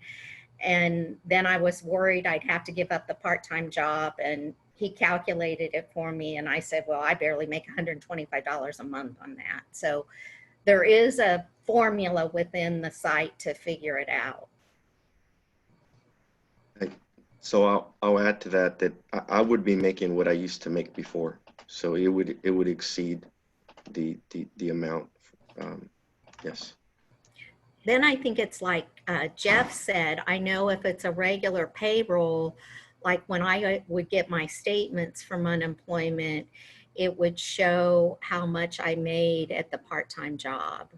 and then I was worried I'd have to give up the part-time job, and he calculated it for me, and I said, well, I barely make $125 a month on that. So there is a formula within the site to figure it out. So I'll add to that I would be making what I used to make before. So it would exceed the amount. Yes. Then I think it's like Jeff said, I know if it's a regular payroll, like when I would get my statements from unemployment, it would show how much I made at the part-time job.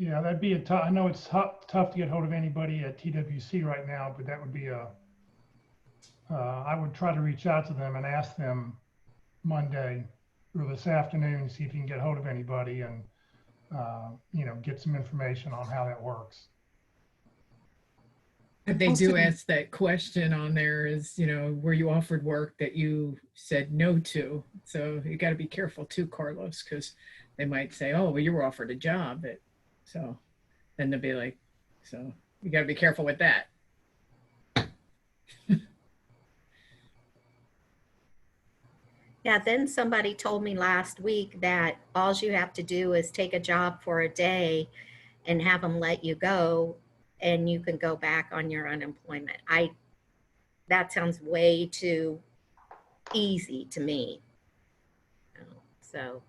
Yeah, that'd be a tough, I know it's tough to get hold of anybody at TWC right now, but that would be I would try to reach out to them and ask them Monday or this afternoon, see if you can get hold of anybody and, get some information on how that works. But they Also- do ask that question on there is, were you offered work that you said no to? So you got to be careful too, Carlos, because they might say, oh, well, you were offered a job. So then they'll be like, so you got to be careful with that. Yeah, then somebody told me last week that all you have to do is take a job for a day and have them let you go, and you can go back on your unemployment. That sounds way too easy to me. So,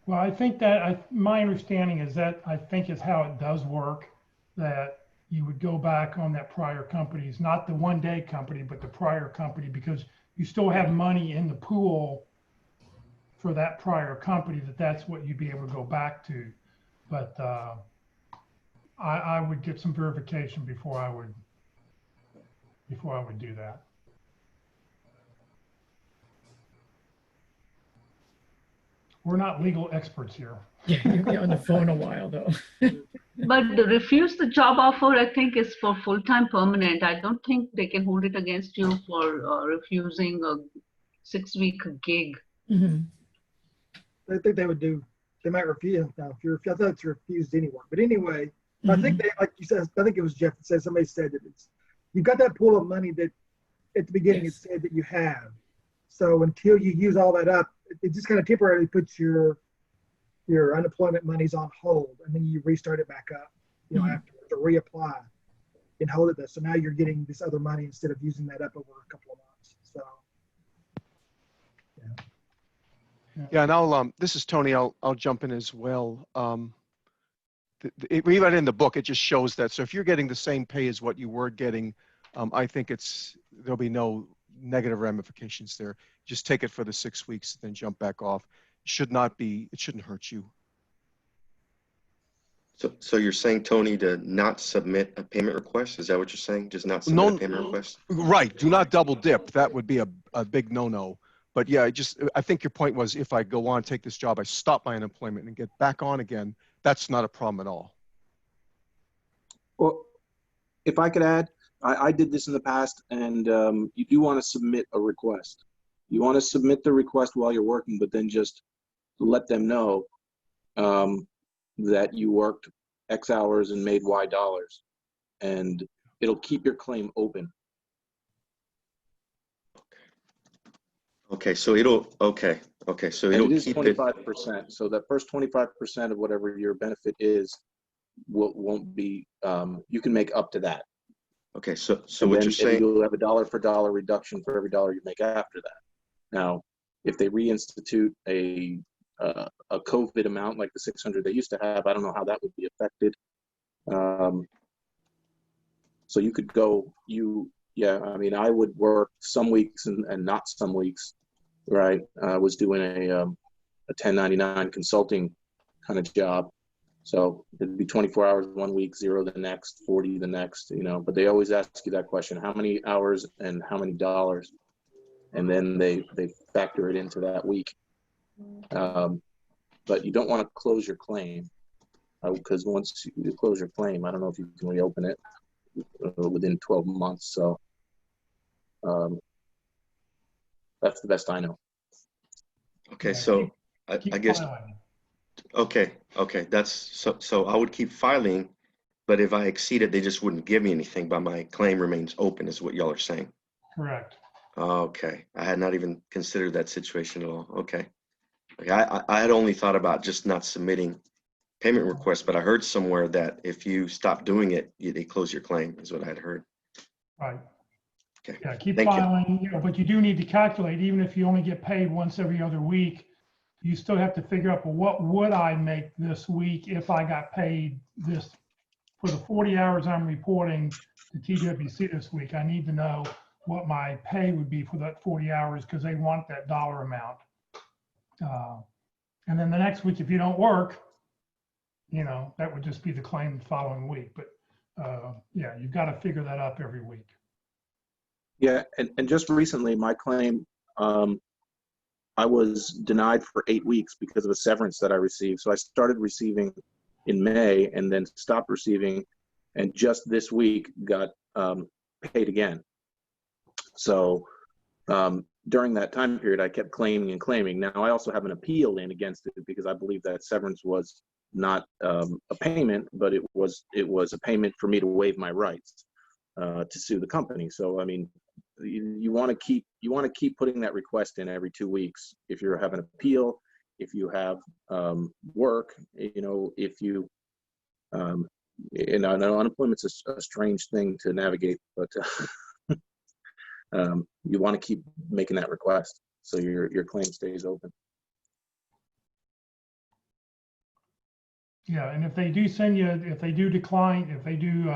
Well, I think that my understanding is that I think is how it does work, that you would go back on that prior company's, not the one-day company, but the prior company, because you still have money in the pool for that prior company, that's what you'd be able to go back to. But I would get some verification before I would do that. We're not legal experts here. Yeah, you'll be on the phone a while though. But the refuse the job offer, I think, is for full-time permanent. I don't think they can hold it against you for refusing a 6-week gig. Mm-hmm. I think they would do. They might refuse. Now, I thought it's refused anyway. But anyway, Mm-hmm. I think they, like you said, I think it was Jeff that said, somebody said that you've got that pool of money that at the beginning it said that you have. So until you use all that up, it just kind of temporarily puts your unemployment monies on hold, and then you restart it back up, afterwards, or reapply and hold it there. So now you're getting this other money instead of using that up over a couple of months. So. Yeah, and this is Tony, I'll jump in as well. We read in the book, it just shows that. So if you're getting the same pay as what you were getting, I think there'll be no negative ramifications there. Just take it for the 6 weeks, then jump back off. It shouldn't hurt you. So you're saying, Tony, to not submit a payment request? Is that what you're saying? Just not submit a payment request? Right. Do not double dip. That would be a big no-no. But yeah, I think your point was, if I go on, take this job, I stop my unemployment and get back on again, that's not a problem at all. Well, if I could add, I did this in the past, and you do want to submit a request. You want to submit the request while you're working, but then just let them know that you worked X hours and made Y dollars, and it'll keep your claim open. Okay, so it'll keep it 25%. So that first 25% of whatever your benefit is won't be. You can make up to that. Okay, so what you're saying, you'll have a dollar for dollar reduction for every dollar you make after that. Now, if they reinstitute a COVID amount like the 600 they used to have, I don't know how that would be affected. So you could go. I mean, I would work some weeks and not some weeks. Right, I was doing a 1099 consulting kind of job, so it'd be 24 hours one week, 0 the next, 40 the next, But they always ask you that question: how many hours and how many dollars, and then they factor it into that week. But you don't want to close your claim, because once you close your claim, I don't know if you can reopen it within 12 months. So. That's the best I know. Okay, so I guess. Filing. Okay, that's so I would keep filing, but if I exceed it, they just wouldn't give me anything, but my claim remains open, is what y'all are saying. Correct. Okay, I had not even considered that situation at all. Okay, I had only thought about just not submitting payment requests, but I heard somewhere that if you stop doing it, they close your claim, is what I had heard. Right. Okay. Yeah, keep Thank you. filing, but you do need to calculate, even if you only get paid once every other week, you still have to figure out, well, what would I make this week if I got paid this for the 40 hours I'm reporting to TWC this week? I need to know what my pay would be for that 40 hours, because they want that dollar amount. And then the next week, if you don't work, that would just be the claim the following week. But yeah, you've got to figure that up every week. Yeah, and just recently, my claim, I was denied for 8 weeks because of a severance that I received. So I started receiving in May and then stopped receiving and just this week got paid again. So during that time period, I kept claiming and claiming. Now I also have an appeal in against it because I believe that severance was not a payment, but it was a payment for me to waive my rights to sue the company. So I mean, you want to keep putting that request in every 2 weeks. If you have an appeal, if you have work, you know, if you unemployment's a strange thing to navigate, but you want to keep making that request so your claim stays open. Yeah, and if they do send you, if they do decline, if they do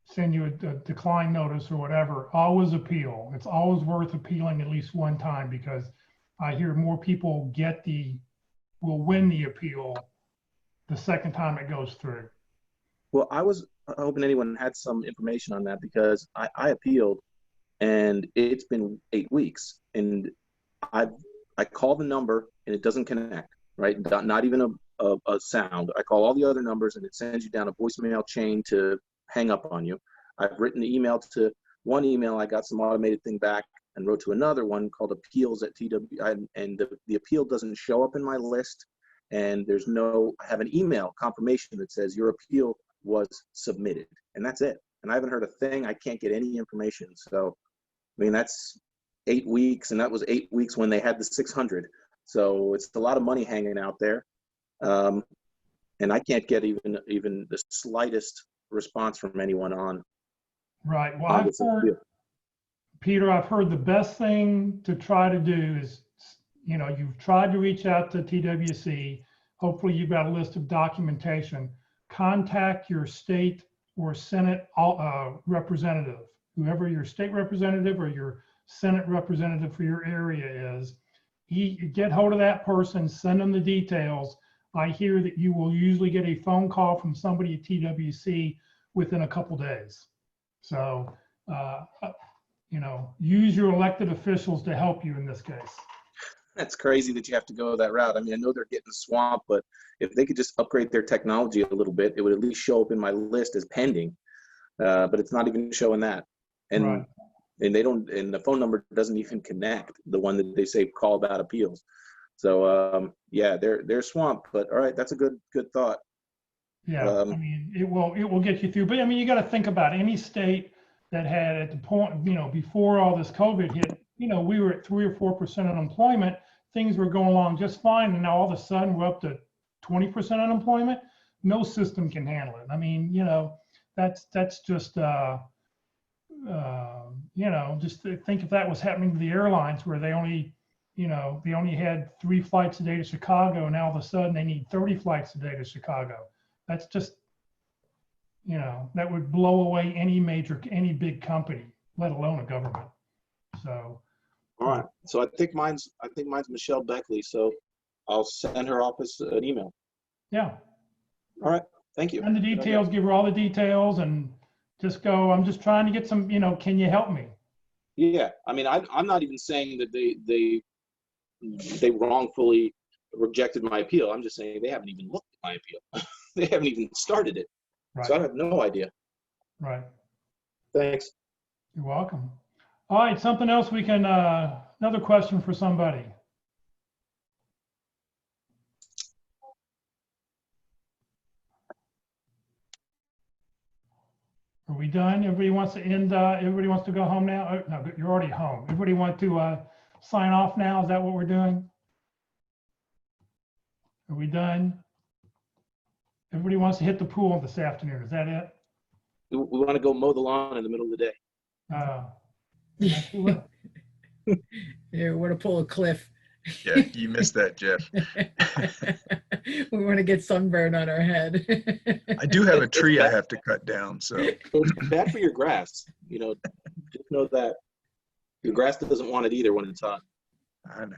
send you a decline notice or whatever, always appeal. It's always worth appealing at least one time, because I hear more people will win the appeal the second time it goes through. Well, I was hoping anyone had some information on that, because I appealed and it's been 8 weeks, and I call the number and it doesn't connect, right? Not even a sound. I call all the other numbers and it sends you down a voicemail chain to hang up on you. I've written the email to one email, I got some automated thing back, and wrote to another one called appeals@TW, and the appeal doesn't show up in my list. And I have an email confirmation that says your appeal was submitted, and that's it. And I haven't heard a thing. I can't get any information. So, I mean, that's 8 weeks, and that was 8 weeks when they had the 600. So it's a lot of money hanging out there. And I can't get even the slightest response from anyone on. Right. Well, Peter, I've heard the best thing to try to do is, you know, you've tried to reach out to TWC. Hopefully you've got a list of documentation. Contact your state or Senate representative, whoever your state representative or your Senate representative for your area is. Get hold of that person, send them the details. I hear that you will usually get a phone call from somebody at TWC within a couple days. So, you know, use your elected officials to help you in this case. That's crazy that you have to go that route. I mean, I know they're getting swamped, but if they could just upgrade their technology a little bit, it would at least show up in my list as pending. But it's not even showing that. And right. And the phone number doesn't even connect, the one that they say call about appeals. So yeah, they're swamped, but all right, that's a good thought. Yeah, I mean, it will get you through. But I mean, you got to think about any state that had at the point, you know, before all this COVID hit, you know, we were at 3 or 4% unemployment. Things were going along just fine, and now all of a sudden we're up to 20% unemployment. No system can handle it. I mean, you know, that's just you know, just think if that was happening to the airlines, where they only had 3 flights a day to Chicago, and now all of a sudden they need 30 flights a day to Chicago. That's just, you know, that would blow away any big company, let alone a government. So. All right. So I think mine's Michelle Beckley. So I'll send her office an email. Yeah. All right. Thank you. And the details, give her all the details, and just go, I'm just trying to get some, you know, can you help me? Yeah. I mean, I'm not even saying that they wrongfully rejected my appeal. I'm just saying they haven't even looked at my appeal. They haven't even started it. Right. So I have no idea. Right. Thanks. You're welcome. All right, something else we can, another question for somebody. Are we done? Everybody wants to everybody wants to go home now? Oh, no, you're already home. Everybody want to sign off now? Is that what we're doing? Are we done? Everybody wants to hit the pool this afternoon. Is that it? We want to go mow the lawn in the middle of the day. Yeah, we want to pull a cliff. Yeah, you missed that, Jeff. We want to get sunburn on our head. I do have a tree I have to cut down, so. It's bad for your grass. You know, just know that your grass doesn't want it either when it's hot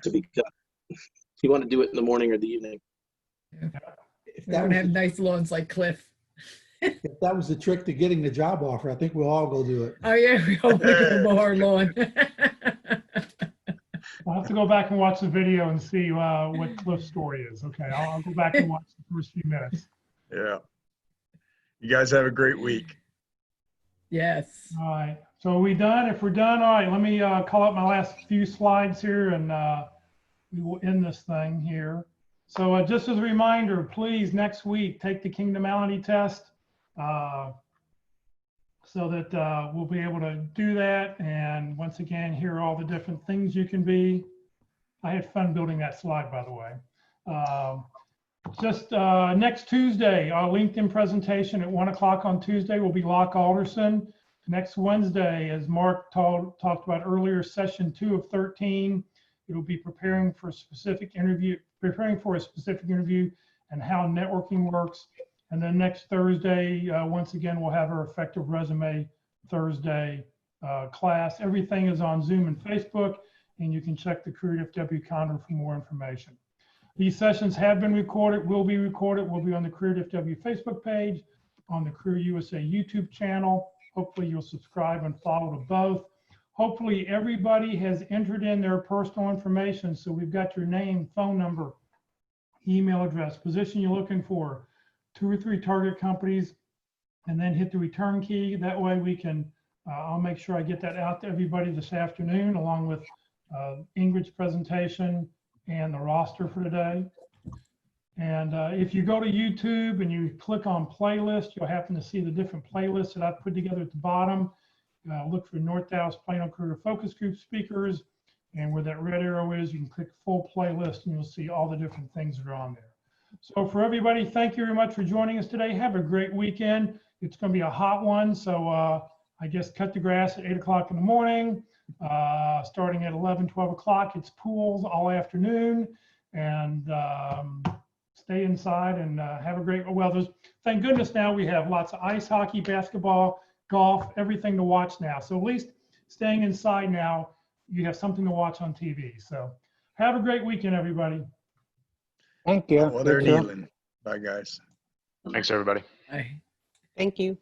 to be cut. You want to do it in the morning or the evening. We don't have nice lawns like Cliff. If that was the trick to getting the job offer, I think we'll all go do it. Oh yeah, we all want to go mow our lawn. I'll have to go back and watch the video and see what Cliff's story is. Okay, I'll go back and watch the first few minutes. Yeah. You guys have a great week. Yes. All right. So are we done? If we're done, all right, let me call up my last few slides here and we will end this thing here. So just as a reminder, please next week take the Kingdomality test so that we'll be able to do that. And once again, hear all the different things you can be. I had fun building that slide, by the way. Just next Tuesday, our LinkedIn presentation at 1 o'clock on Tuesday will be Locke Alderson. Next Wednesday, as Mark talked about earlier, session 2 of 13. It'll be preparing for a specific interview and how networking works. And then next Thursday, once again, we'll have our Effective Resume Thursday class. Everything is on Zoom and Facebook, and you can check the Career FW calendar for more information. These sessions have been recorded, will be recorded, will be on the Career FW Facebook page, on the Career USA YouTube channel. Hopefully you'll subscribe and follow to both. Hopefully everybody has entered in their personal information. So we've got your name, phone number, email address, position you're looking for, 2 or 3 target companies, and then hit the return key. That way we can, I'll make sure I get that out to everybody this afternoon, along with Ingrid's presentation and the roster for today. And if you go to YouTube and you click on playlist, you'll happen to see the different playlists that I've put together at the bottom. Look for North Dallas Plano Career Focus Group speakers. And where that red arrow is, you can click full playlist and you'll see all the different things that are on there. So for everybody, thank you very much for joining us today. Have a great weekend. It's going to be a hot one. So I guess cut the grass at 8 o'clock in the morning. Starting at 11, 12 o'clock, it's pools all afternoon. And stay inside and have a great, well, thank goodness now we have lots of ice hockey, basketball, golf, everything to watch now. So at least staying inside now, you have something to watch on TV. So have a great weekend, everybody. Thank you. Well, they're kneeling. Bye, guys. Thanks, everybody. Bye. Thank you.